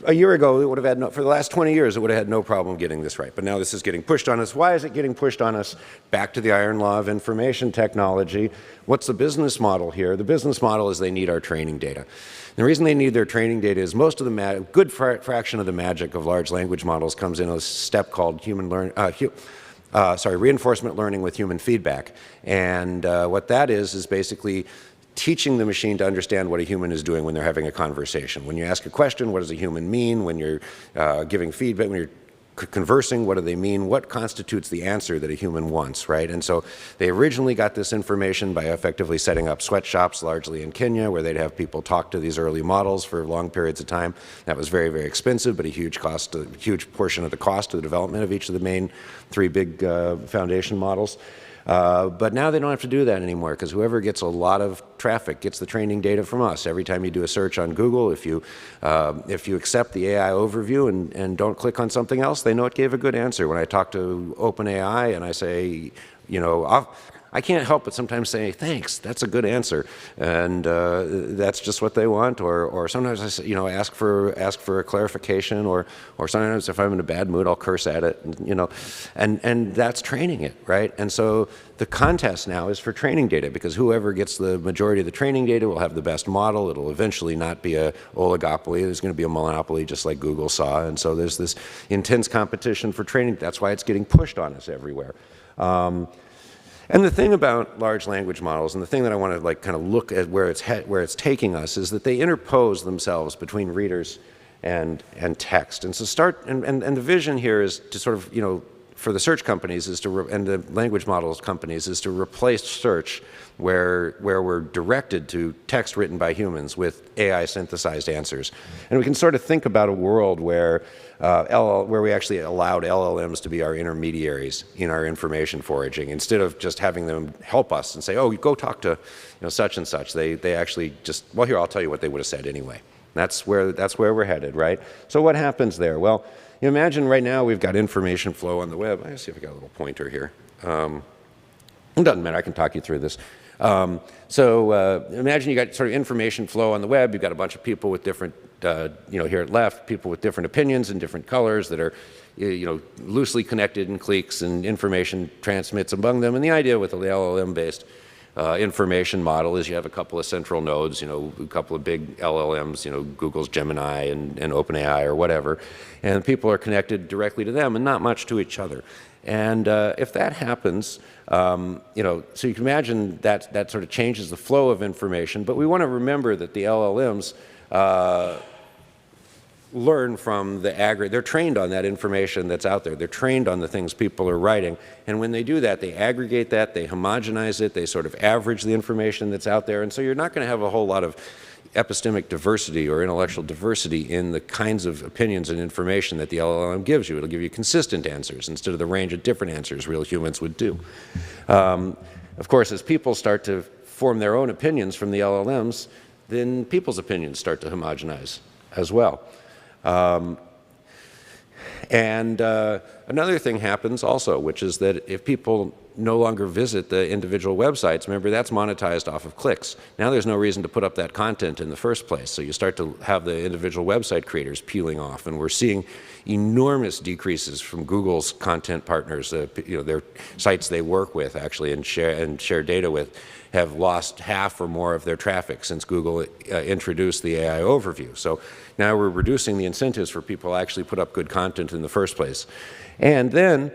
a year ago, it would have had for the last 20 years, it would have had no problem getting this right. But now this is getting pushed on us. Why is it getting pushed on us? Back to the iron law of information technology. What's the business model here? The business model is they need our training data. The reason they need their training data is most of the good fraction of the magic of large language models comes in a step called reinforcement learning with human feedback. And what that is basically teaching the machine to understand what a human is doing when they're having a conversation. When you ask a question, what does a human mean? When you're giving feedback, when you're conversing, what do they mean? What constitutes the answer that a human wants, right? And so they originally got this information by effectively setting up sweatshops, largely in Kenya, where they'd have people talk to these early models for long periods of time. That was very, very expensive, but a huge portion of the cost of the development of each of the main 3 big foundation models. But now they don't have to do that anymore, because whoever gets a lot of traffic gets the training data from us. Every time you do a search on Google, if you accept the AI overview and don't click on something else, they know it gave a good answer. When I talk to OpenAI and I say, you know, I can't help but sometimes say, thanks, that's a good answer. And that's just what they want. Or sometimes I say, you know, ask for a clarification, or sometimes if I'm in a bad mood, I'll curse at it, and, you know, and that's training it, right? And so the contest now is for training data, because whoever gets the majority of the training data will have the best model. It'll eventually not be a oligopoly. There's going to be a monopoly, just like Google saw. And so there's this intense competition for training. That's why it's getting pushed on us everywhere. And the thing about large language models, and the thing that I want to like kind of look at where it's taking us, is that they interpose themselves between readers and text. And so the vision here is to sort of, you know, for the search companies is to and the language models companies is to replace search where we're directed to text written by humans with AI synthesized answers. And we can sort of think about a world where where we actually allowed LLMs to be our intermediaries in our information foraging, instead of just having them help us and say, oh, go talk to, you know, such and such. They actually just, well, here, I'll tell you what they would have said anyway. That's where we're headed, right? So what happens there? Well, you imagine right now we've got information flow on the web. Let's see if I got a little pointer here. It doesn't matter, I can talk you through this. Imagine you got sort of information flow on the web. You've got a bunch of people with different, you know, here at left, people with different opinions and different colors that are, you know, loosely connected in cliques, and information transmits among them. And the idea with the LLM-based information model is you have a couple of central nodes, you know, a couple of big LLMs, you know, Google's Gemini and OpenAI or whatever, and people are connected directly to them and not much to each other. And if that happens, you know, so you can imagine that sort of changes the flow of information. But we want to remember that the LLMs learn from the they're trained on that information that's out there. They're trained on the things people are writing. And when they do that, they aggregate that, they homogenize it, they sort of average the information that's out there. And so you're not going to have a whole lot of epistemic diversity or intellectual diversity in the kinds of opinions and information that the LLM gives you. It'll give you consistent answers instead of the range of different answers real humans would do. Of course, as people start to form their own opinions from the LLMs, then people's opinions start to homogenize as well. Another thing happens also, which is that if people no longer visit the individual websites, remember that's monetized off of clicks. Now there's no reason to put up that content in the first place. So you start to have the individual website creators peeling off, and we're seeing enormous decreases from Google's content partners. You know, their sites they work with actually and share data with have lost half or more of their traffic since Google introduced the AI overview. So now we're reducing the incentives for people to actually put up good content in the first place. And then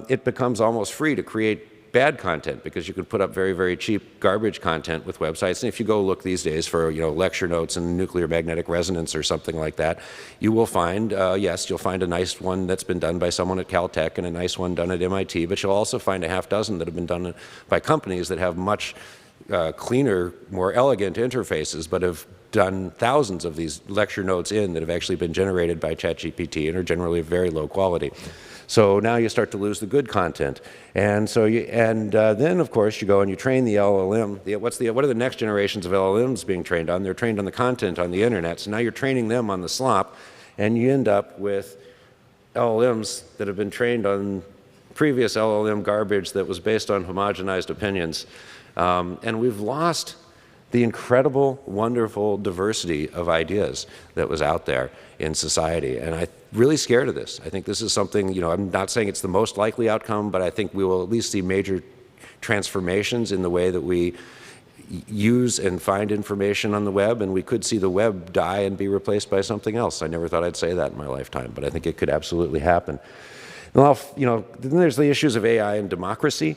it becomes almost free to create bad content, because you can put up very, very cheap garbage content with websites. And if you go look these days for, you know, lecture notes and nuclear magnetic resonance or something like that, you will find, yes, you'll find a nice one that's been done by someone at Caltech and a nice one done at MIT, but you'll also find a half dozen that have been done by companies that have much cleaner, more elegant interfaces, but have done thousands of these lecture notes that have actually been generated by ChatGPT and are generally of very low quality. So now you start to lose the good content, and so then of course you go and you train the LLM. What are the next generations of LLMs being trained on? They're trained on the content on the internet. So now you're training them on the slop, and you end up with LLMs that have been trained on previous LLM garbage that was based on homogenized opinions, and we've lost the incredible, wonderful diversity of ideas that was out there in society. And I'm really scared of this. I think this is something, you know, I'm not saying it's the most likely outcome, but I think we will at least see major transformations in the way that we use and find information on the web, and we could see the web die and be replaced by something else. I never thought I'd say that in my lifetime, but I think it could absolutely happen. Well, you know, then there's the issues of AI and democracy.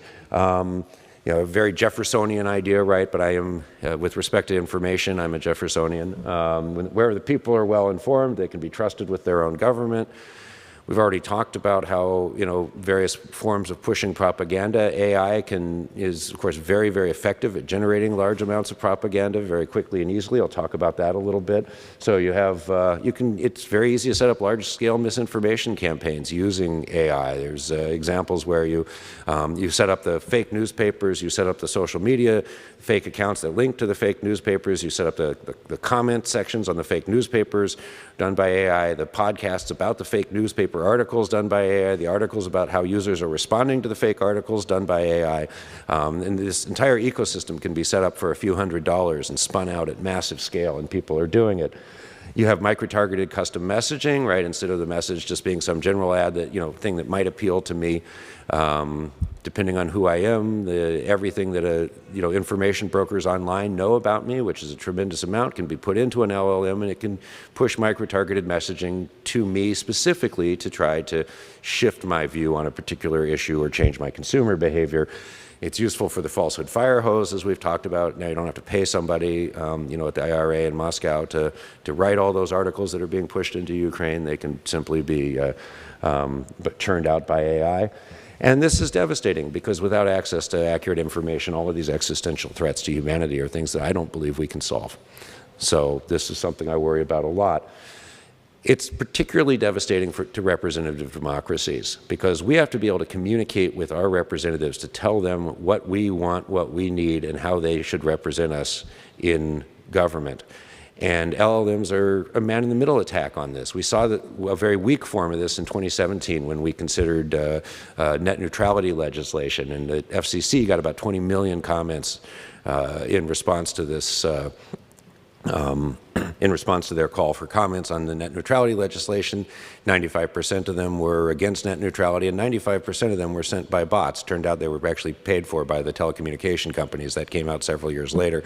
You know, a very Jeffersonian idea, right? But I am, with respect to information, I'm a Jeffersonian. Where the people are well informed, they can be trusted with their own government. We've already talked about how, various forms of pushing propaganda. AI is, of course, very, very effective at generating large amounts of propaganda very quickly and easily. I'll talk about that a little bit. So you have, it's very easy to set up large-scale misinformation campaigns using AI. There's examples where you set up the fake newspapers, you set up the social media fake accounts that link to the fake newspapers, you set up the comment sections on the fake newspapers done by AI, the podcasts about the fake newspaper articles done by AI, the articles about how users are responding to the fake articles done by AI. And this entire ecosystem can be set up for a few $100s and spun out at massive scale, and people are doing it. You have micro-targeted custom messaging, right? Instead of the message just being some general ad that, thing that might appeal to me, depending on who I am, everything that information brokers online know about me, which is a tremendous amount, can be put into an LLM, and it can push micro-targeted messaging to me specifically to try to shift my view on a particular issue or change my consumer behavior. It's useful for the falsehood fire hose, as we've talked about. Now you don't have to pay somebody, at the IRA in Moscow to write all those articles that are being pushed into Ukraine. They can simply be churned out by AI. And this is devastating because without access to accurate information, all of these existential threats to humanity are things that I don't believe we can solve. So this is something I worry about a lot. It's particularly devastating to representative democracies because we have to be able to communicate with our representatives to tell them what we want, what we need, and how they should represent us in government. And LLMs are a man-in-the-middle attack on this. We saw a very weak form of this in 2017 when we considered net neutrality legislation, and the FCC got about 20 million comments in response to this in response to their call for comments on the net neutrality legislation. 95% of them were against net neutrality, and 95% of them were sent by bots. Turned out they were actually paid for by the telecommunication companies. That came out several years later.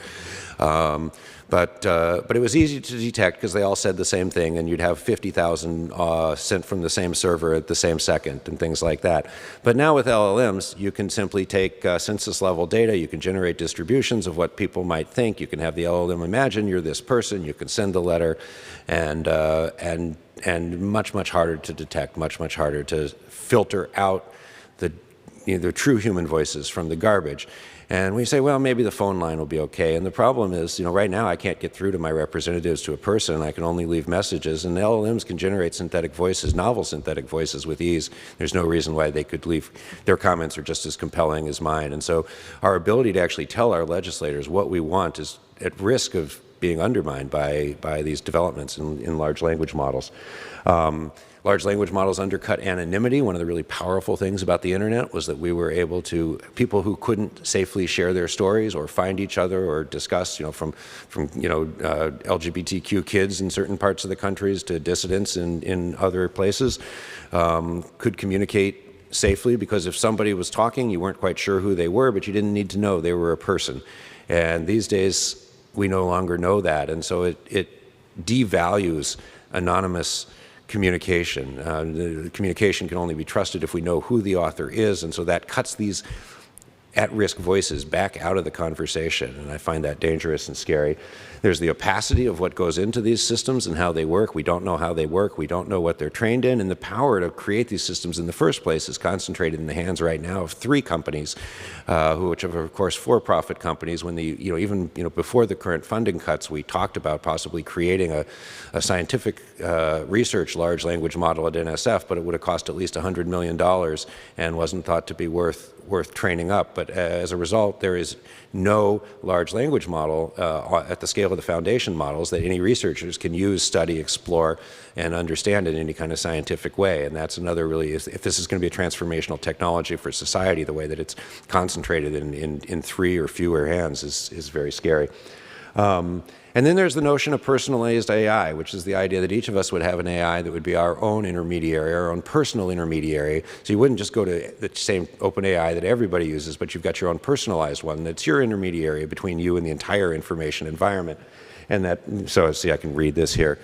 But it was easy to detect because they all said the same thing, and you'd have 50,000 sent from the same server at the same second and things like that. But now with LLMs, you can simply take census-level data. You can generate distributions of what people might think. You can have the LLM imagine you're this person. You can send the letter, and much, much harder to detect, much, much harder to filter out the true human voices from the garbage. And we say, well, maybe the phone line will be okay. And the problem is, right now I can't get through to my representatives to a person. I can only leave messages. And the LLMs can generate synthetic voices, novel synthetic voices with ease. There's no reason why they could leave. Their comments are just as compelling as mine. And so our ability to actually tell our legislators what we want is at risk of being undermined by these developments in large language models. Large language models undercut anonymity. One of the really powerful things about the internet was that we were able to, people who couldn't safely share their stories or find each other or discuss, from LGBTQ kids in certain parts of the countries to dissidents in other places, could communicate safely, because if somebody was talking, you weren't quite sure who they were, but you didn't need to know they were a person. And these days, we no longer know that, and so it devalues anonymous communication. The communication can only be trusted if we know who the author is, and so that cuts these at-risk voices back out of the conversation, and I find that dangerous and scary. There's the opacity of what goes into these systems and how they work. We don't know how they work. We don't know what they're trained in, and the power to create these systems in the first place is concentrated in the hands right now of 3 companies, which are, of course, for-profit companies. When even before the current funding cuts, we talked about possibly creating a scientific research large language model at NSF, but it would have cost at least $100 million and wasn't thought to be worth training up. But as a result, there is no large language model at the scale of the foundation models that any researchers can use, study, explore, and understand in any kind of scientific way. And that's another really, if this is going to be a transformational technology for society, the way that it's concentrated in 3 or fewer hands is very scary. And then there's the notion of personalized AI, which is the idea that each of us would have an AI that would be our own intermediary, our own personal intermediary. So you wouldn't just go to the same open AI that everybody uses, but you've got your own personalized one that's your intermediary between you and the entire information environment. And so see, I can read this here.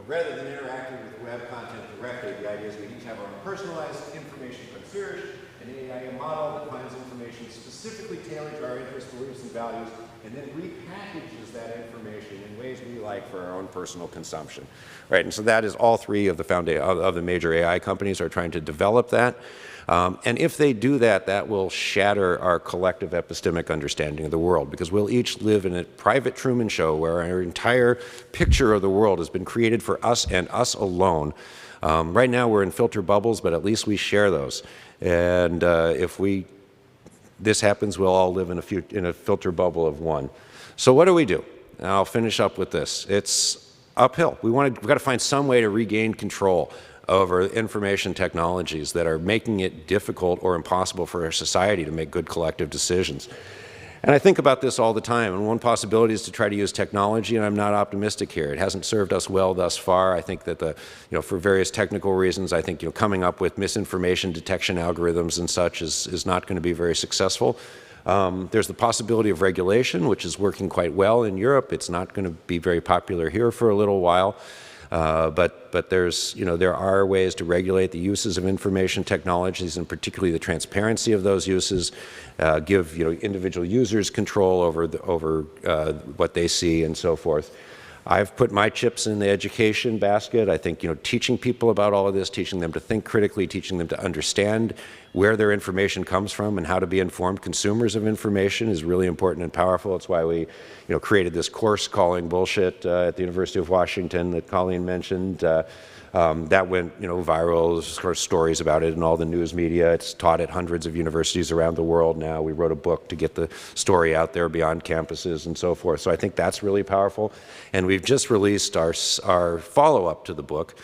Rather than interacting with web content directly, the idea is we each have our own personalized information concierge, an AI model that finds information specifically tailored to our interests, beliefs, and values, and then repackages that information in ways we like for our own personal consumption. Right, and so that is all three of the major AI companies are trying to develop that. And if they do that, that will shatter our collective epistemic understanding of the world, because we'll each live in a private Truman Show where our entire picture of the world has been created for us and us alone. Right now we're in filter bubbles, but at least we share those. And if this happens, we'll all live in a filter bubble of one. So what do we do? And I'll finish up with this. It's uphill. We've got to find some way to regain control over information technologies that are making it difficult or impossible for our society to make good collective decisions. And I think about this all the time, and one possibility is to try to use technology, and I'm not optimistic here. It hasn't served us well thus far. I think that for various technical reasons, I think coming up with misinformation detection algorithms and such is not going to be very successful. There's the possibility of regulation, which is working quite well in Europe. It's not going to be very popular here for a little while. But there are ways to regulate the uses of information technologies, and particularly the transparency of those uses, give individual users control over what they see and so forth. I've put my chips in the education basket. I think teaching people about all of this, teaching them to think critically, teaching them to understand where their information comes from and how to be informed consumers of information is really important and powerful. It's why we created this course, Calling Bullshit, at the University of Washington that Colleen mentioned. That went viral. There's sort of stories about it in all the news media. It's taught at hundreds of universities around the world now. We wrote a book to get the story out there beyond campuses and so forth. So I think that's really powerful. And we've just released our follow-up to the book,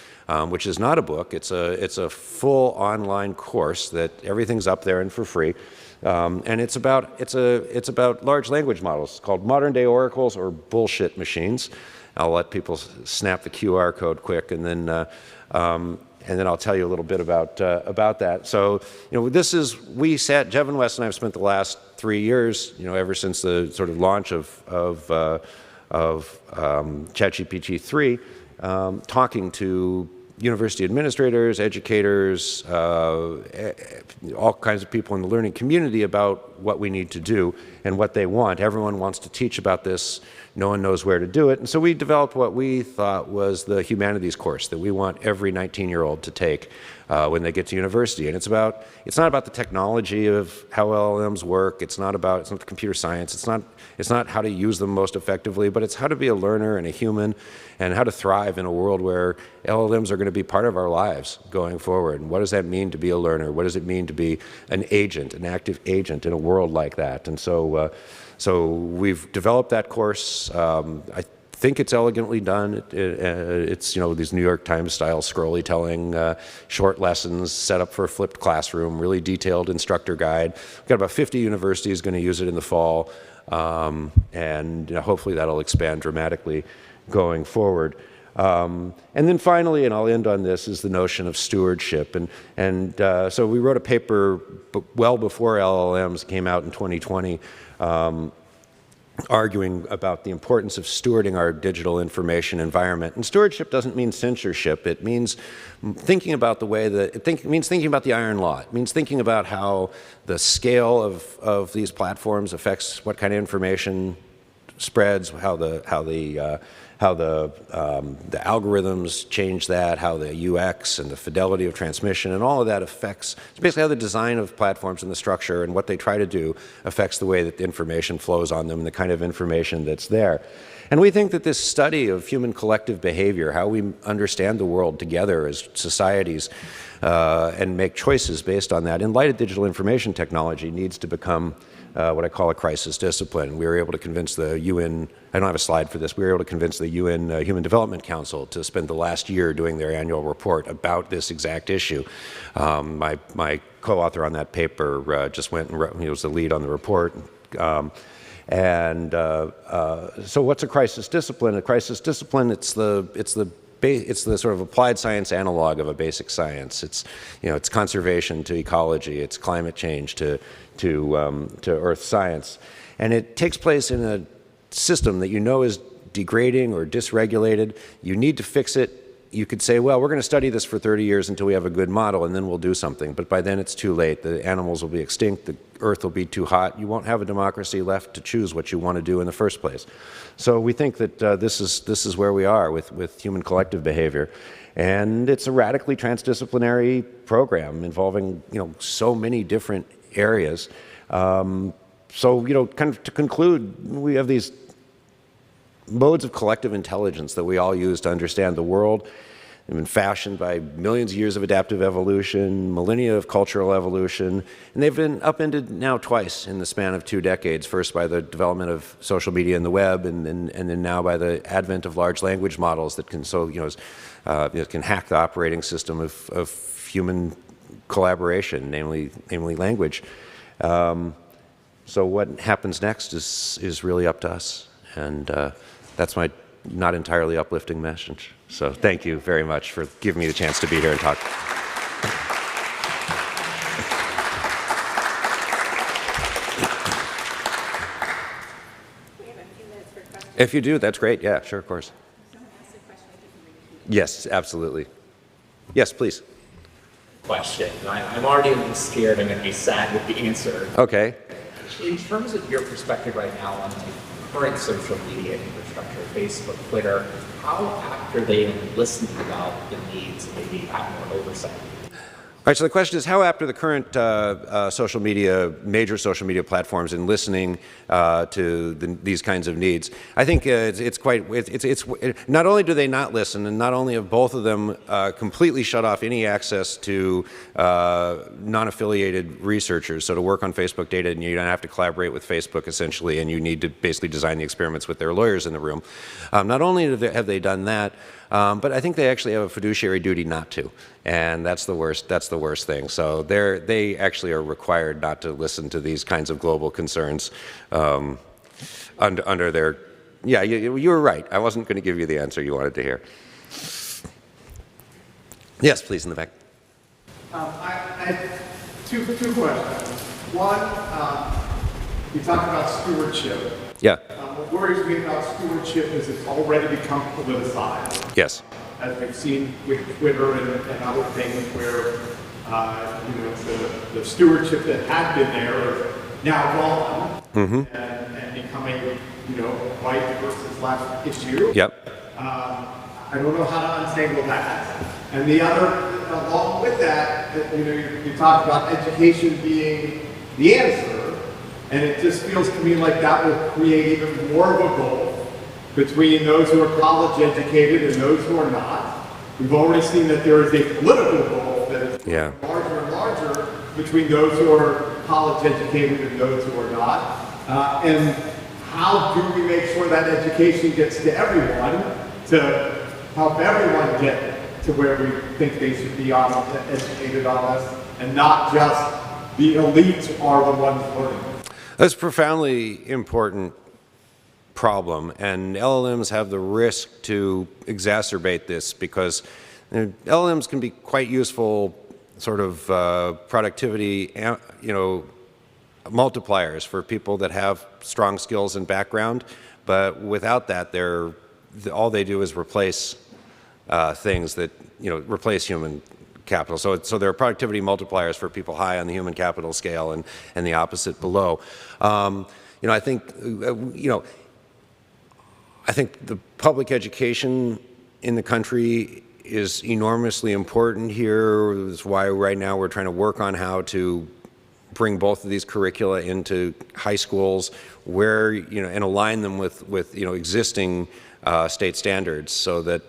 which is not a book. It's a full online course that everything's up there and for free. And it's about large language models called Modern Day Oracles or Bullshit Machines. I'll let people snap the QR code quick, and then I'll tell you a little bit about that. So, Jevin West and I have spent the last 3 years, ever since the sort of launch of ChatGPT 3, talking to university administrators, educators, all kinds of people in the learning community about what we need to do and what they want. Everyone wants to teach about this. No one knows where to do it. And so we developed what we thought was the humanities course that we want every 19-year-old to take when they get to university. And it's not about the technology of how LLMs work. It's not the computer science. It's not how to use them most effectively, but it's how to be a learner and a human and how to thrive in a world where LLMs are going to be part of our lives going forward. And what does that mean to be a learner? What does it mean to be an agent, an active agent in a world like that? And so we've developed that course. I think it's elegantly done. It's these New York Times style scrolly telling short lessons set up for a flipped classroom, really detailed instructor guide. We've got about 50 universities going to use it in the fall, and hopefully that'll expand dramatically going forward. And then finally, and I'll end on this, is the notion of stewardship. And so we wrote a paper well before LLMs came out in 2020, arguing about the importance of stewarding our digital information environment. And stewardship doesn't mean censorship. It means thinking about the way it means thinking about the iron law. It means thinking about how the scale of these platforms affects what kind of information spreads, how the algorithms change that, how the UX and the fidelity of transmission and all of that affects, it's basically how the design of platforms and the structure and what they try to do affects the way that the information flows on them and the kind of information that's there. And we think that this study of human collective behavior, how we understand the world together as societies and make choices based on that, in light of digital information technology, needs to become what I call a crisis discipline. We were able to convince the UN, I don't have a slide for this, we were able to convince the UN Human Development Council to spend the last year doing their annual report about this exact issue. My co-author on that paper just went and wrote, he was the lead on the report. So what's a crisis discipline? A crisis discipline, it's the sort of applied science analog of a basic science. It's conservation to ecology, it's climate change to earth science, and it takes place in a system that is degrading or dysregulated. You need to fix it you could say, well, we're going to study this for 30 years until we have a good model, and then we'll do something. But by then it's too late. The animals will be extinct. The earth will be too hot. You won't have a democracy left to choose what you want to do in the first place. So we think that this is where we are with human collective behavior. And it's a radically transdisciplinary program involving, so many different areas. So, kind of to conclude, we have these modes of collective intelligence that we all use to understand the world. They've been fashioned by millions of years of adaptive evolution, millennia of cultural evolution, and they've been upended now twice in the span of 2 decades, first by the development of social media and the web, and then now by the advent of large language models that can can hack the operating system of human collaboration, namely language. So what happens next is really up to us, and that's my not entirely uplifting message. So thank you very much for giving me the chance to be here and talk. We have a few minutes for questions. If you do, that's great. Yeah, sure, of course. Yes, absolutely. Yes, please. Question. I'm already a little scared I'm going to be sad with the answer. Okay. In terms of your perspective right now on the current social media infrastructure, Facebook, Twitter, how apt are they in listening about the needs and maybe have more oversight? All right, so the question is, how apt are the current major social media platforms in listening to these kinds of needs? I think not only do they not listen, and not only have both of them completely shut off any access to non-affiliated researchers, so to work on Facebook data, and you don't have to collaborate with Facebook essentially, and you need to basically design the experiments with their lawyers in the room. Not only have they done that, but I think they actually have a fiduciary duty not to, and that's the worst thing. So they actually are required not to listen to these kinds of global concerns under their. Yeah, you were right. I wasn't going to give you the answer you wanted to hear. Yes, please, in the back. I have two questions. One, you talked about stewardship. Yeah. What worries me about stewardship is it's already become politicized. Yes. As we've seen with Twitter and other things where, the stewardship that had been there is now gone and becoming, white versus left issue. Yep. I don't know how to untangle that. And the other, along with that, you talked about education being the answer. And it just feels to me like that will create even more of a gulf between those who are college educated and those who are not. We've already seen that there is a political gulf that is larger and larger between those who are college educated and those who are not. And how do we make sure that education gets to everyone to help everyone get to where we think they should be educated on this, and not just the elites are the ones learning? That's a profoundly important problem, and LLMs have the risk to exacerbate this because LLMs can be quite useful sort of productivity, multipliers for people that have strong skills and background, but without that, all they do is replace things that, replace human capital. So there are productivity multipliers for people high on the human capital scale and the opposite below. I think, I think the public education in the country is enormously important here. That's why right now we're trying to work on how to bring both of these curricula into high schools where, and align them with existing state standards so that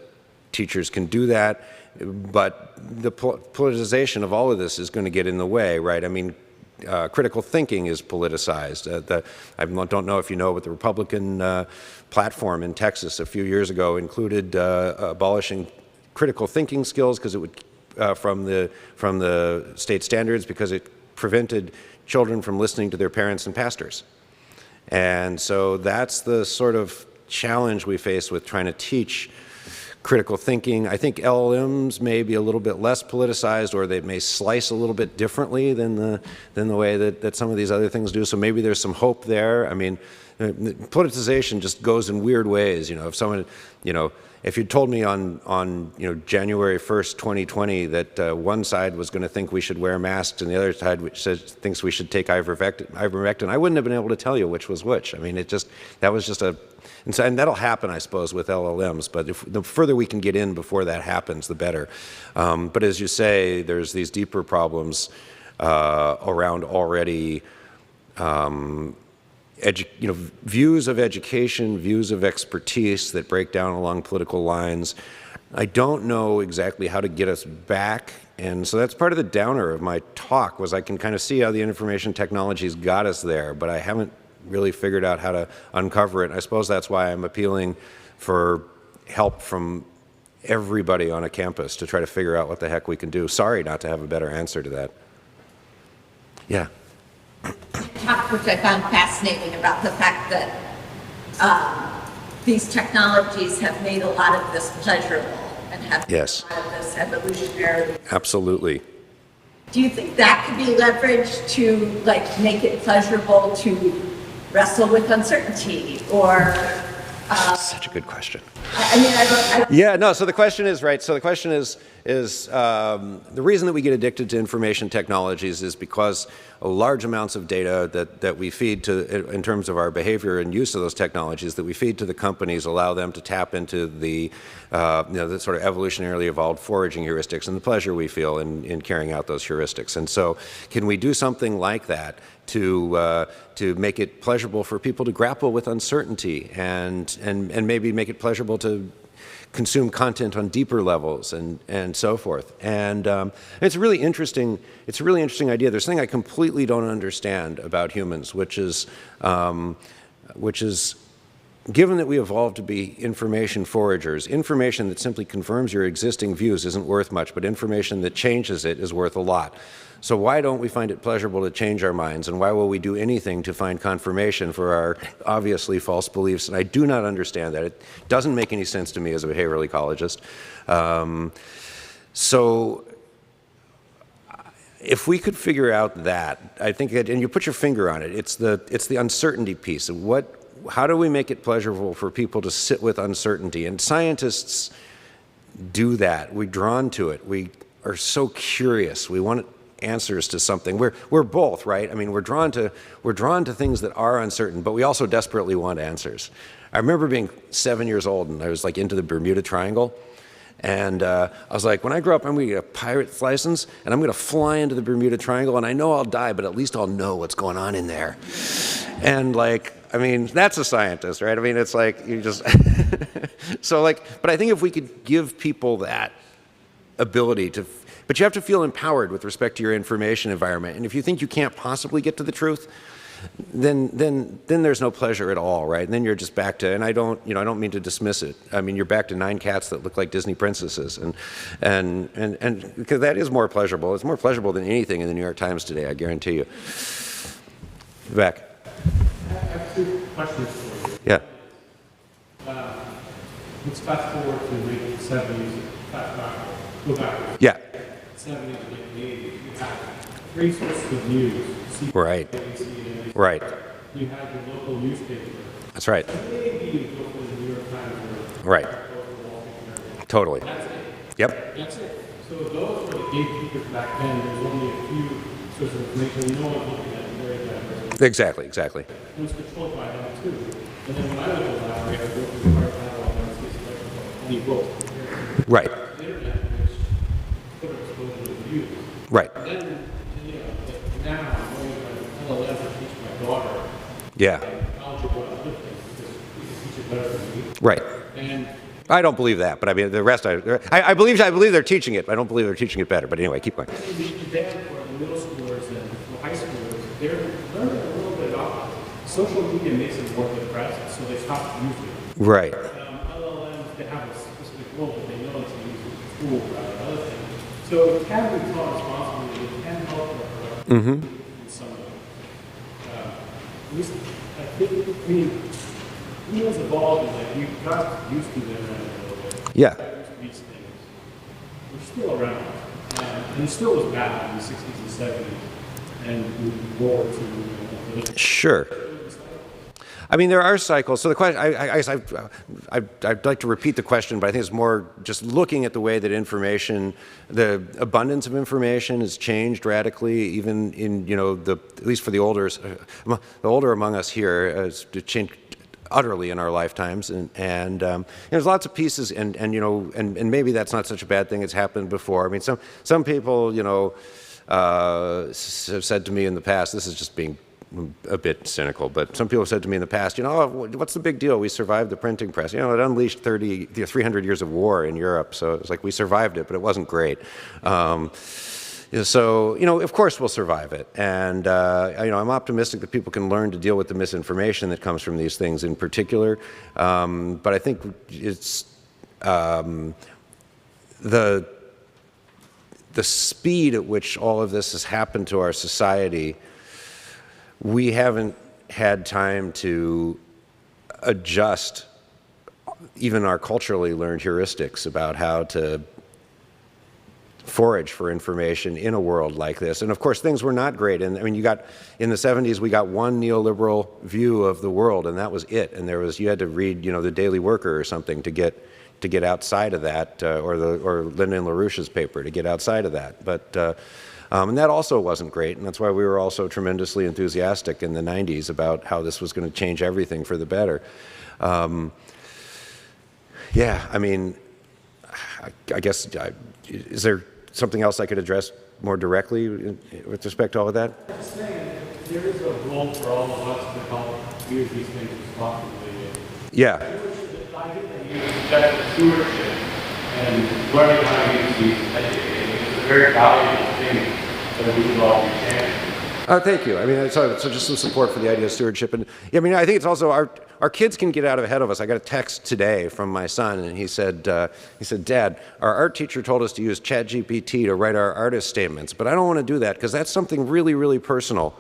teachers can do that. But the politicization of all of this is going to get in the way, right? I mean, critical thinking is politicized. I don't know if you know, but the Republican platform in Texas a few years ago included abolishing critical thinking skills because it would from the state standards because it prevented children from listening to their parents and pastors. And so that's the sort of challenge we face with trying to teach critical thinking. I think LLMs may be a little bit less politicized, or they may slice a little bit differently than the way that some of these other things do. So maybe there's some hope there. I mean, politicization just goes in weird ways. If someone, if you'd told me on January 1st, 2020 that one side was going to think we should wear masks and the other side thinks we should take ivermectin, I wouldn't have been able to tell you which was which. I mean, that was just and that'll happen, I suppose, with LLMs, but the further we can get in before that happens, the better. But as you say, there's these deeper problems around already views of education, views of expertise that break down along political lines. I don't know exactly how to get us back, and so that's part of the downer of my talk, was I can kind of see how the information technologies got us there, but I haven't really figured out how to uncover it. I suppose that's why I'm appealing for help from everybody on a campus to try to figure out what the heck we can do. Sorry not to have a better answer to that. Yeah. Talk, which I found fascinating, about the fact that these technologies have made a lot of this pleasurable and have made a lot of this evolutionary. Absolutely. Do you think that could be leveraged to make it pleasurable to wrestle with uncertainty, or? Such a good question. I don't. Yeah, no, so the question is, right, so the question is the reason that we get addicted to information technologies is because large amounts of data that we feed to, in terms of our behavior and use of those technologies, that we feed to the companies allow them to tap into the sort of evolutionarily evolved foraging heuristics and the pleasure we feel in carrying out those heuristics. And so can we do something like that to make it pleasurable for people to grapple with uncertainty and maybe make it pleasurable to consume content on deeper levels and so forth. And it's a really interesting idea. There's something I completely don't understand about humans, which is given that we evolved to be information foragers, information that simply confirms your existing views isn't worth much, but information that changes it is worth a lot. So why don't we find it pleasurable to change our minds, and why will we do anything to find confirmation for our obviously false beliefs? And I do not understand that. It doesn't make any sense to me as a behavioral ecologist. So if we could figure out that, I think that, and you put your finger on it, it's the uncertainty piece. How do we make it pleasurable for people to sit with uncertainty? And scientists do that. We're drawn to it. We are so curious. We want answers to something. We're both, right? I mean, we're drawn to things that are uncertain, but we also desperately want answers. I remember being 7 years old, and I was into the Bermuda Triangle. And I was like, when I grow up, I'm going to get a pilot's license, and I'm going to fly into the Bermuda Triangle, and I know I'll die, but at least I'll know what's going on in there. And that's a scientist, right? I mean, it's you just, so but I think if we could give people that ability to, but you have to feel empowered with respect to your information environment. And if you think you can't possibly get to the truth, then there's no pleasure at all, right? And then you're just back to, and I don't mean to dismiss it. I mean, you're back to 9 cats that look like Disney princesses, and because that is more pleasurable. It's more pleasurable than anything in the New York Times today, I guarantee you. Back. I have 2 questions for you. Yeah. Let's fast forward to the late 70s, go backwards. Yeah. 70s, late 80s. You had 3 sources of news. Right. Right. You had your local newspaper. That's right. Maybe you go for the New York Times or right. Totally. That's it. Yep. That's it. So those were the gatekeepers back then. There was only a few sources of information. No one looking at very diverse. Exactly. It was controlled by them too. And then when I was in the library, I would go through the hard panel on and you vote. Right. The internet, which put exposure to the views. Right. And then, now I'm going to LLM to teach my daughter. Yeah. Algebra and other things because you can teach it better than me. Right. And I don't believe that, but I mean the rest. I believe they're teaching it. I don't believe they're teaching it better. But anyway, keep going. the demand for the middle schoolers and for high schoolers, they're learning a little bit about social media makes them more depressed, so they stop using it. Right. LLMs, they have a specific role, but they know it's used in school rather than other things. So it can be taught responsibly. It can help in some way. At least I think, humans evolved and we've got used to them a little bit. Yeah. These things. We're still around. And it still was bad in the 60s and 70s. And we World War II. Sure. I mean, there are cycles. So the question, I'd like to repeat the question, but I think it's more just looking at the way that information, the abundance of information has changed radically, even in, at least for the older among us here, has changed utterly in our lifetimes, and there's lots of pieces, and maybe that's not such a bad thing. It's happened before. I mean, some people, have said to me in the past, this is just being a bit cynical, but some people have said to me in the past, what's the big deal? We survived the printing press. It unleashed 300 years of war in Europe, so it's like we survived it, but it wasn't great. So, of course we'll survive it. And, I'm optimistic that people can learn to deal with the misinformation that comes from these things in particular. But I think it's the speed at which all of this has happened to our society, we haven't had time to adjust even our culturally learned heuristics about how to forage for information in a world like this. And of course, things were not great. And I mean, in the 70s, we got one neoliberal view of the world, and that was it. And you had to read, the Daily Worker or something to get outside of that, or Lyndon LaRouche's paper to get outside of that. But and that also wasn't great, and that's why we were all so tremendously enthusiastic in the 90s about how this was going to change everything for the better. Yeah, I mean, I guess, is there something else I could address more directly with respect to all of that? I'm saying there is a role for all of us to help use these things responsibly. Yeah. I think that you use stewardship and learning how to use these it's a very valuable thing that we should all be sharing. Thank you. I mean, so just some support for the idea of stewardship. And I mean, I think it's also our kids can get out ahead of us. I got a text today from my son, and he said, Dad, our art teacher told us to use ChatGPT to write our artist statements, but I don't want to do that because that's something really, really personal.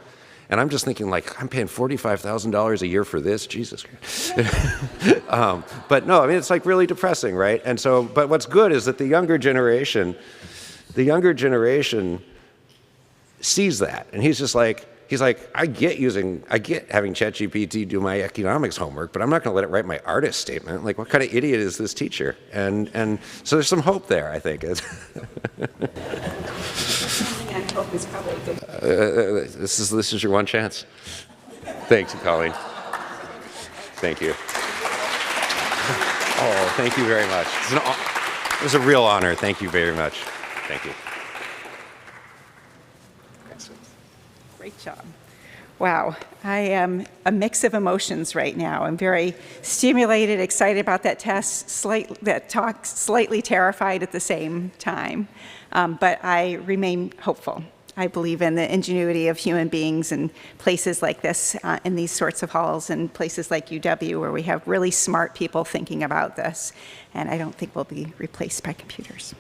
And I'm just thinking, like, I'm paying $45,000 a year for this? Jesus Christ. But no, I mean, it's like really depressing, right? And so, but what's good is that the younger generation sees that, and he's like, I get having ChatGPT do my economics homework, but I'm not going to let it write my artist statement. Like, what kind of idiot is this teacher? And so there's some hope there, I think. Hope is probably good. This is your one chance. Thanks, Colleen. Thank you. Oh, thank you very much. It was a real honor. Thank you very much. Thank you. Great job. Wow, I am a mix of emotions right now. I'm very stimulated, excited about that test, slightly terrified at the same time. But I remain hopeful. I believe in the ingenuity of human beings in places like this, in these sorts of halls, and places like UW, where we have really smart people thinking about this. And I don't think we'll be replaced by computers.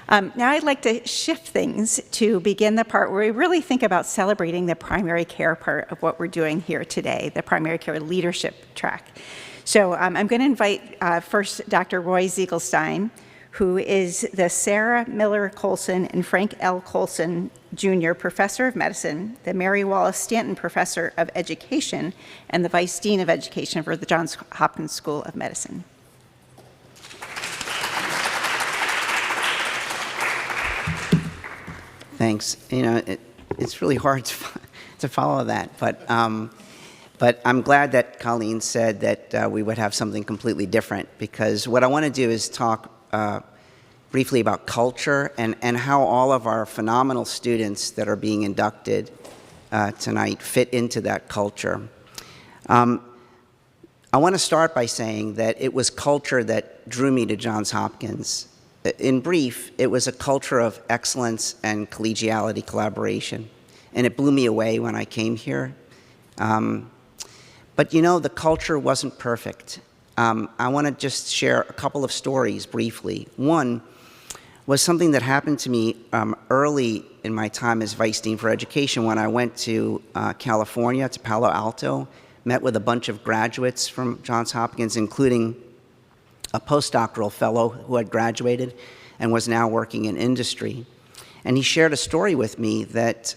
Now I'd like to shift things to begin the part where we really think about celebrating the primary care part of what we're doing here today, the primary care leadership track. So I'm going to invite first Dr. Roy Ziegelstein, who is the Sarah Miller Colson and Frank L. Colson Jr. Professor of Medicine, the Mary Wallace Stanton Professor of Education, and the Vice Dean of Education for the Johns Hopkins School of Medicine. Thanks. It's really hard to follow that, but I'm glad that Colleen said that we would have something completely different, because what I want to do is talk briefly about culture and how all of our phenomenal students that are being inducted tonight fit into that culture. I want to start by saying that it was culture that drew me to Johns Hopkins. In brief, it was a culture of excellence and collegiality collaboration, and it blew me away when I came here. But the culture wasn't perfect. I want to just share a couple of stories briefly. One was something that happened to me early in my time as Vice Dean for Education when I went to California, to Palo Alto, met with a bunch of graduates from Johns Hopkins, including a postdoctoral fellow who had graduated and was now working in industry. And he shared a story with me that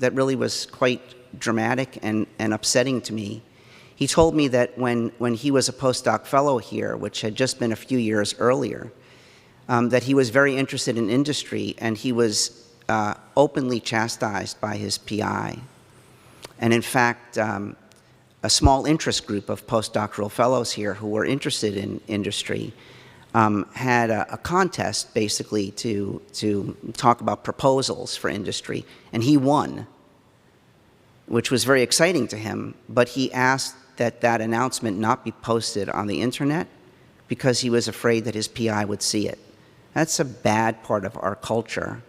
really was quite dramatic and upsetting to me. He told me that when he was a postdoc fellow here, which had just been a few years earlier, that he was very interested in industry, and he was openly chastised by his PI. And in fact, a small interest group of postdoctoral fellows here who were interested in industry had a contest basically to talk about proposals for industry, and he won, which was very exciting to him, but he asked that that announcement not be posted on the internet because he was afraid that his PI would see it. That's a bad part of our culture.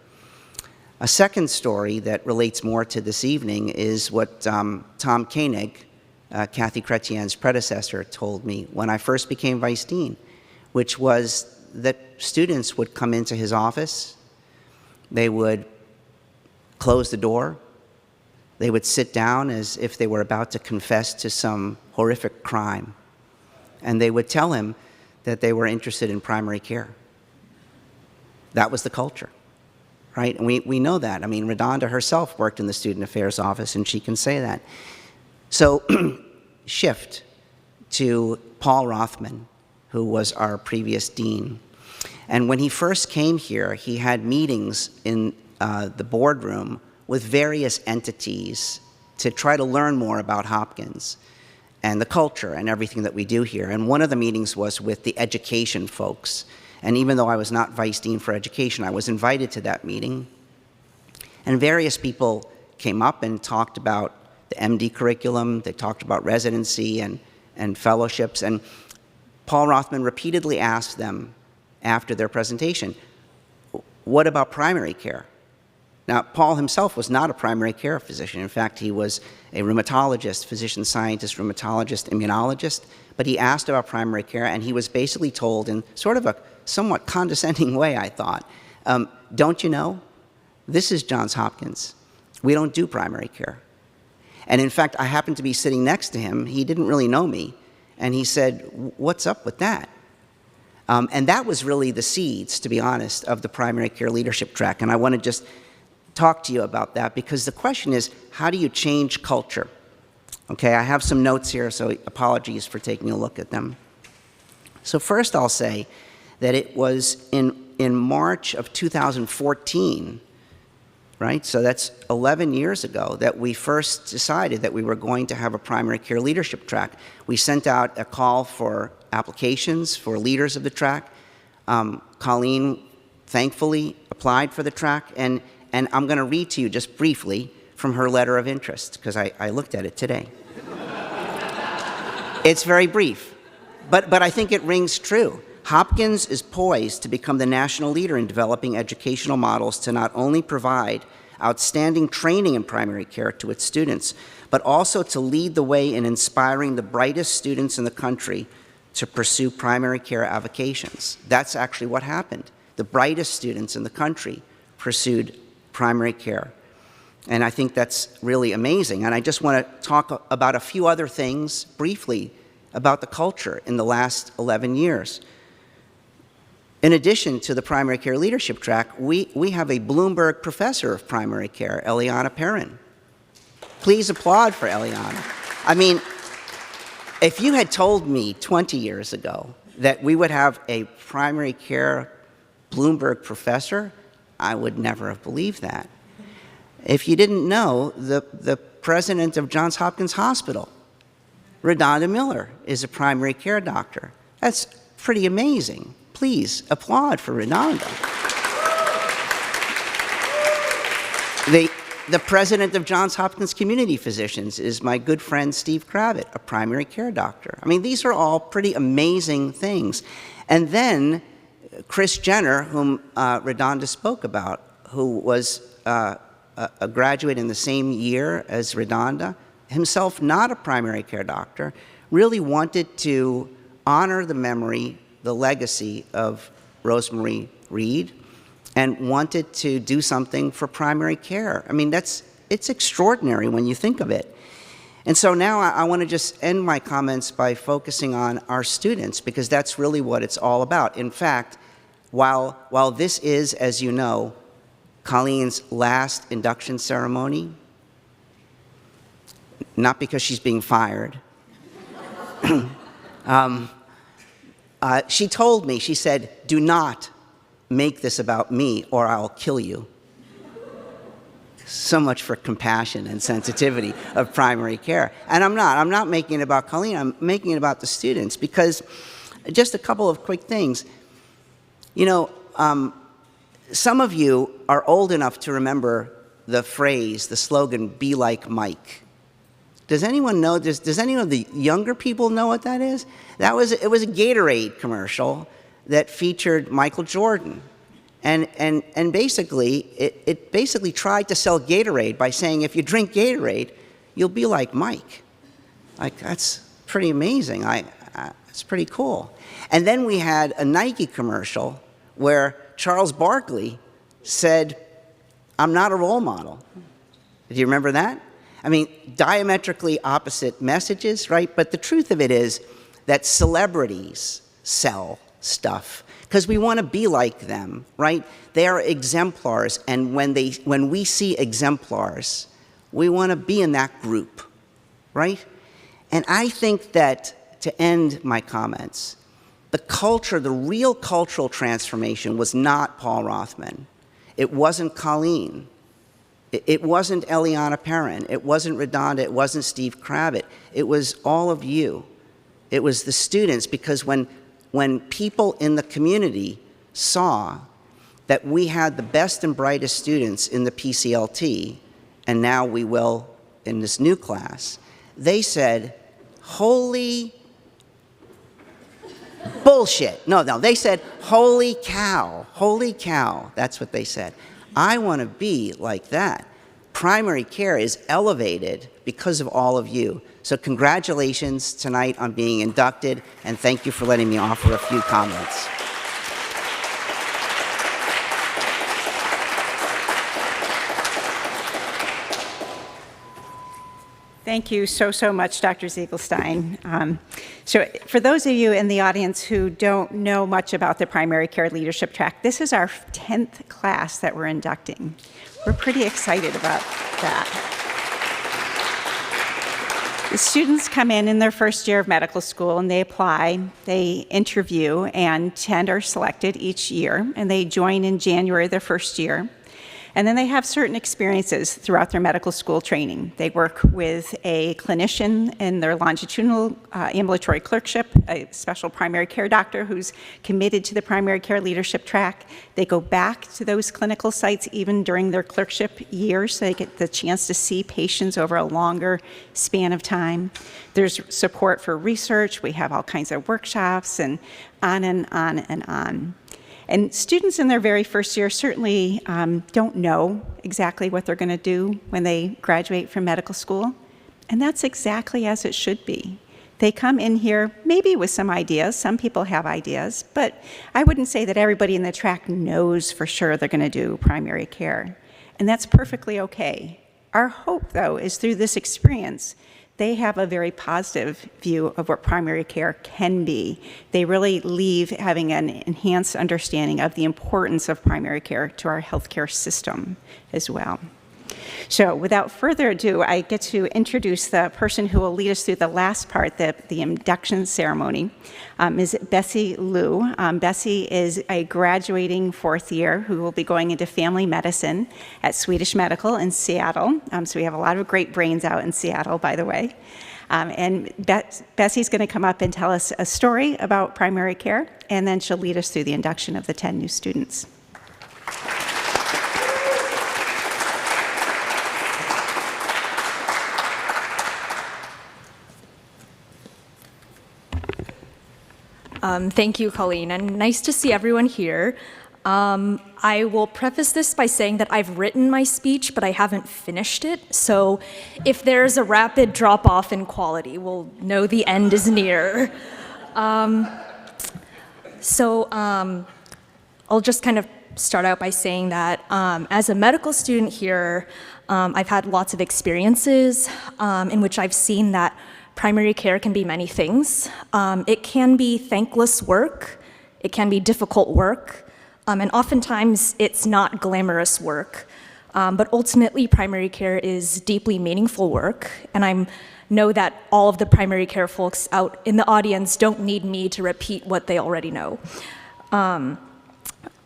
A second story that relates more to this evening is what Tom Koenig, Kathy Chrétien's predecessor, told me when I first became vice dean, which was that students would come into his office, they would close the door, they would sit down as if they were about to confess to some horrific crime, and they would tell him that they were interested in primary care. That was the culture, right? And we know that. I mean, Redonda herself worked in the Student Affairs Office, and she can say that. So shift to Paul Rothman, who was our previous dean. And when he first came here, he had meetings in the boardroom with various entities to try to learn more about Hopkins and the culture and everything that we do here. And one of the meetings was with the education folks. And even though I was not vice dean for education, I was invited to that meeting. And various people came up and talked about the MD curriculum, they talked about residency and fellowships. And Paul Rothman repeatedly asked them after their presentation, what about primary care? Now, Paul himself was not a primary care physician. In fact, he was a rheumatologist, physician scientist, rheumatologist, immunologist, but he asked about primary care, and he was basically told in sort of a somewhat condescending way, I thought, don't you know, this is Johns Hopkins. We don't do primary care. And in fact, I happened to be sitting next to him. He didn't really know me, and he said, what's up with that? And that was really the seeds, to be honest, of the primary care leadership track, and I want to just talk to you about that, because the question is, how do you change culture? Okay, I have some notes here, so apologies for taking a look at them. So first I'll say that it was in March of 2014, right? So that's 11 years ago that we first decided that we were going to have a primary care leadership track. We sent out a call for applications for leaders of the track. Colleen thankfully applied for the track, and I'm going to read to you just briefly from her letter of interest, because I looked at it today. It's very brief, but I think it rings true. Hopkins is poised to become the national leader in developing educational models to not only provide outstanding training in primary care to its students, but also to lead the way in inspiring the brightest students in the country to pursue primary care avocations. That's actually what happened. The brightest students in the country pursued primary care. And I think that's really amazing. And I just want to talk about a few other things briefly about the culture in the last 11 years. In addition to the primary care leadership track, we have a Bloomberg professor of primary care, Eliana Perrin. Please applaud for Eliana. I mean, if you had told me 20 years ago that we would have a primary care Bloomberg professor, I would never have believed that. If you didn't know, the president of Johns Hopkins Hospital, Redonda Miller, is a primary care doctor. That's pretty amazing. Please applaud for Redonda. The president of Johns Hopkins Community Physicians is my good friend Steve Kravitz, a primary care doctor. I mean, these are all pretty amazing things. And then Chris Jenner, whom Redonda spoke about, who was a graduate in the same year as Redonda, himself not a primary care doctor, really wanted to honor the memory, the legacy of ROSEMARIE REID, and wanted to do something for primary care. I mean, it's extraordinary when you think of it. And so now I want to just end my comments by focusing on our students, because that's really what it's all about. In fact, while this is, as you know, Colleen's last induction ceremony, not because she's being fired, She told me, she said, do not make this about me or I'll kill you. So much for compassion and sensitivity of primary care. And I'm not making it about Colleen, I'm making it about the students, because just a couple of quick things. You know, some of you are old enough to remember the phrase, the slogan, "Be like Mike." Does anyone know, does any of the younger people know what that is? It was a Gatorade commercial that featured Michael Jordan. And basically, it basically tried to sell Gatorade by saying, if you drink Gatorade, you'll be like Mike. Like, that's pretty amazing. It's pretty cool. And then we had a Nike commercial where Charles Barkley said, I'm not a role model. Do you remember that? I mean, diametrically opposite messages, right? But the truth of it is that celebrities sell stuff because we want to be like them, right? They are exemplars, and when we see exemplars, we want to be in that group, right? And I think that, to end my comments, the real cultural transformation was not Paul Rothman. It wasn't Colleen. It wasn't Eliana Perrin. It wasn't Redonda. It wasn't Steve Kravitz. It was all of you. It was the students, because when people in the community saw that we had the best and brightest students in the PCLT, and now we will in this new class, they said, holy bullshit. No, they said, holy cow, holy cow. That's what they said. I want to be like that. Primary care is elevated because of all of you. So congratulations tonight on being inducted, and thank you for letting me offer a few comments. Thank you so much, Dr. Ziegelstein. So for those of you in the audience who don't know much about the primary care leadership track, this is our 10th class that we're inducting. We're pretty excited about that. The students come in their first year of medical school, and they apply, they interview, and 10 are selected each year, and they join in January their first year. And then they have certain experiences throughout their medical school training. They work with a clinician in their longitudinal ambulatory clerkship, a special primary care doctor who's committed to the primary care leadership track. They go back to those clinical sites even during their clerkship years, so they get the chance to see patients over a longer span of time. There's support for research. We have all kinds of workshops, and on and on and on. And students in their very first year certainly don't know exactly what they're going to do when they graduate from medical school. And that's exactly as it should be. They come in here maybe with some ideas. Some people have ideas, but I wouldn't say that everybody in the track knows for sure they're going to do primary care. And that's perfectly okay. Our hope, though, is through this experience, they have a very positive view of what primary care can be. They really leave having an enhanced understanding of the importance of primary care to our healthcare system as well. So without further ado, I get to introduce the person who will lead us through the last part, the induction ceremony, is Bessie Liu. Bessie is a graduating fourth year who will be going into family medicine at Swedish Medical in Seattle. So we have a lot of great brains out in Seattle, by the way. And Bessie's going to come up and tell us a story about primary care, and then she'll lead us through the induction of the 10 new students. Thank you, Colleen, and nice to see everyone here. I will preface this by saying that I've written my speech, but I haven't finished it. So if there's a rapid drop-off in quality, we'll know the end is near. I'll just kind of start out by saying that as a medical student here, I've had lots of experiences in which I've seen that primary care can be many things. It can be thankless work, it can be difficult work, and oftentimes it's not glamorous work. But ultimately, primary care is deeply meaningful work, and I'm know that all of the primary care folks out in the audience don't need me to repeat what they already know.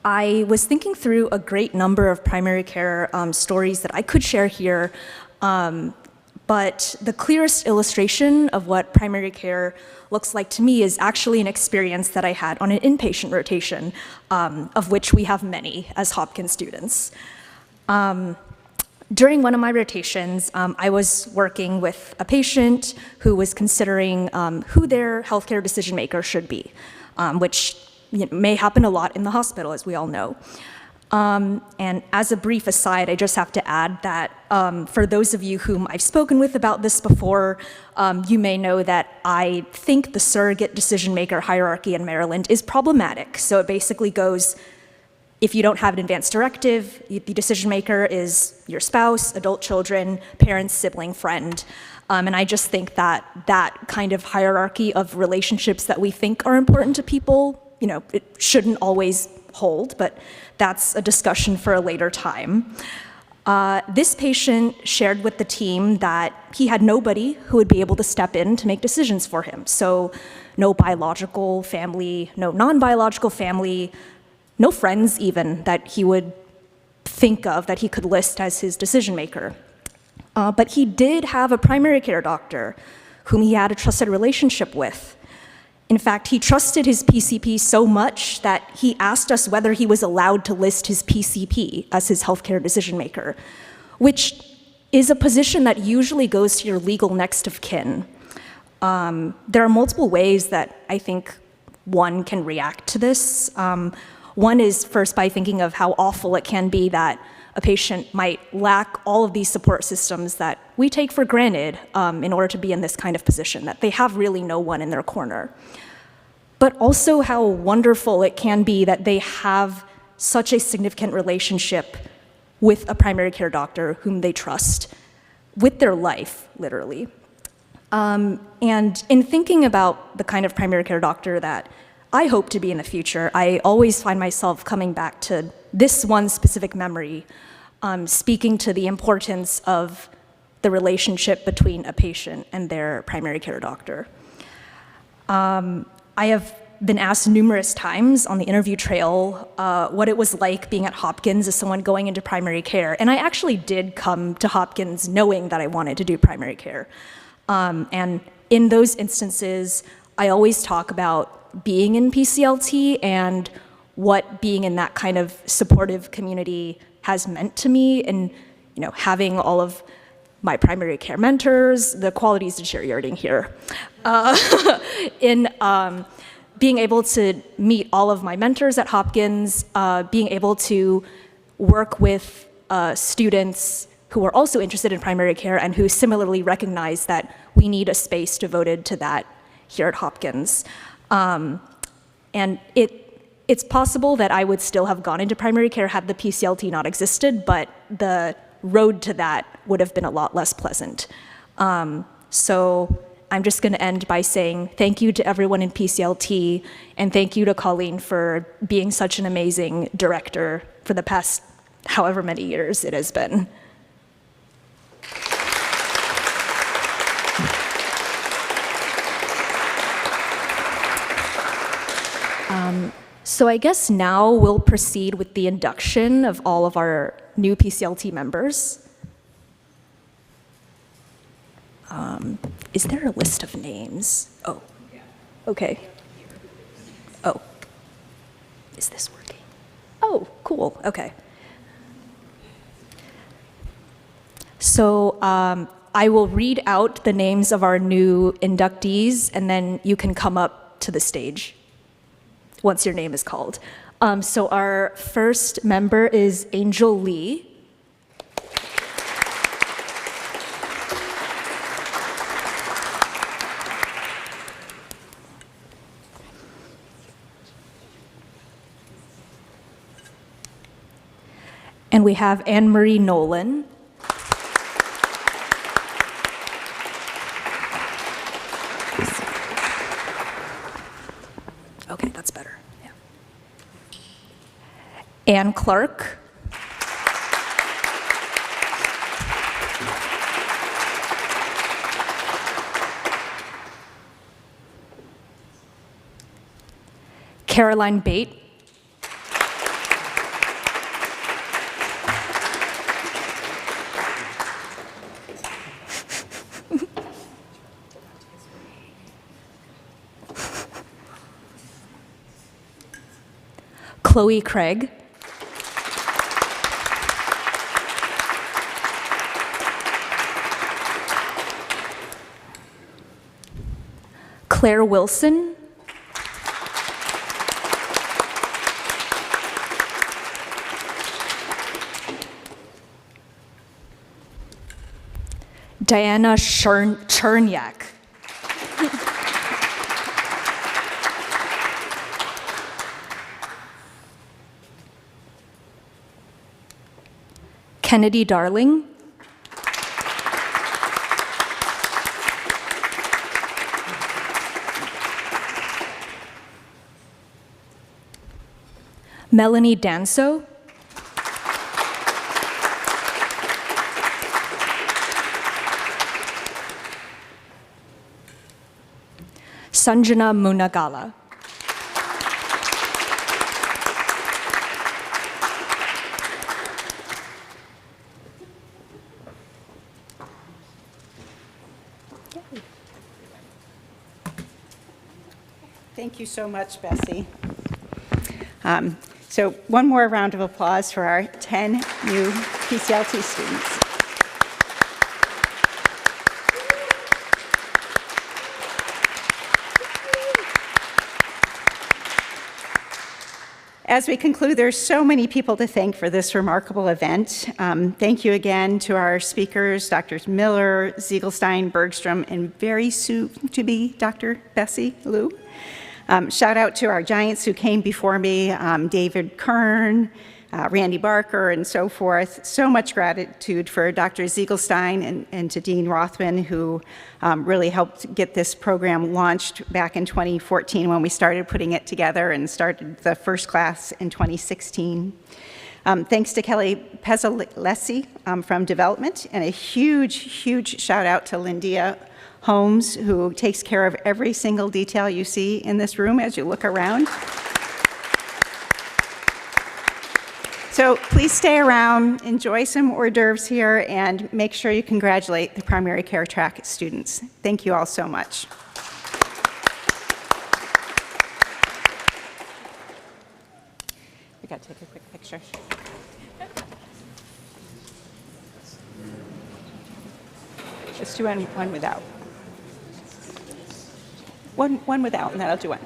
I was thinking through a great number of primary care stories that I could share here, but the clearest illustration of what primary care looks like to me is actually an experience that I had on an inpatient rotation, of which we have many as Hopkins students. During one of my rotations, I was working with a patient who was considering who their healthcare decision maker should be, which may happen a lot in the hospital, as we all know. And as a brief aside, I just have to add that for those of you whom I've spoken with about this before, you may know that I think the surrogate decision maker hierarchy in Maryland is problematic. So it basically goes, if you don't have an advance directive, the decision maker is your spouse, adult children, parents, sibling, friend. And I just think that that kind of hierarchy of relationships that we think are important to people, it shouldn't always hold, but that's a discussion for a later time. This patient shared with the team that he had nobody who would be able to step in to make decisions for him. So no biological family, no non-biological family, no friends even that he would think of that he could list as his decision maker. But he did have a primary care doctor whom he had a trusted relationship with. In fact, he trusted his PCP so much that he asked us whether he was allowed to list his PCP as his healthcare decision maker, which is a position that usually goes to your legal next of kin. There are multiple ways that I think one can react to this. One is first by thinking of how awful it can be that a patient might lack all of these support systems that we take for granted in order to be in this kind of position, that they have really no one in their corner. But also how wonderful it can be that they have such a significant relationship with a primary care doctor whom they trust with their life, literally. And in thinking about the kind of primary care doctor that I hope to be in the future, I always find myself coming back to this one specific memory, speaking to the importance of the relationship between a patient and their primary care doctor. I have been asked numerous times on the interview trail what it was like being at Hopkins as someone going into primary care. And I actually did come to Hopkins knowing that I wanted to do primary care. And in those instances, I always talk about being in PCLT and what being in that kind of supportive community has meant to me, and having all of my primary care mentors. The quality is deteriorating here. In being able to meet all of my mentors at Hopkins, being able to work with students who are also interested in primary care and who similarly recognize that we need a space devoted to that here at Hopkins. And it's possible that I would still have gone into primary care had the PCLT not existed, but the road to that would have been a lot less pleasant. So I'm just going to end by saying thank you to everyone in PCLT, and thank you to Colleen for being such an amazing director for the past however many years it has been. So I guess now we'll proceed with the induction of all of our new PCLT members. Is there a list of names? Oh, okay. Oh, is this working? Oh, cool, okay. So I will read out the names of our new inductees, and then you can come up to the stage once your name is called. So our first member is Angel Lee. And we have Anne-Marie Nolan. Okay, that's better. Yeah. Anne Clark. Caroline Bate. Chloe Craig. Claire Wilson. Diana Chernyak. Kennedy Darling. Melanie Danso. Sanjana Munagala. Thank you so much, Bessie. So one more round of applause for our 10 new PCLT students. As we conclude, there's so many people to thank for this remarkable event. Thank you again to our speakers, Drs. Miller, Ziegelstein, Bergstrom, and very soon-to-be Dr. Bessie Liu. Shout out to our giants who came before me, David Kern, Randy Barker, and so forth. So much gratitude for Dr. Ziegelstein and to Dean Rothman, who really helped get this program launched back in 2014 when we started putting it together and started the first class in 2016. Thanks to Kelly Pezzalesi from Development, and a huge, huge shout out to Lindia Holmes, who takes care of every single detail you see in this room as you look around. So please stay around, enjoy some hors d'oeuvres here, and make sure you congratulate the primary care track students. Thank you all so much. We got to take a quick picture. Let's do one without. One without, and then I'll do one.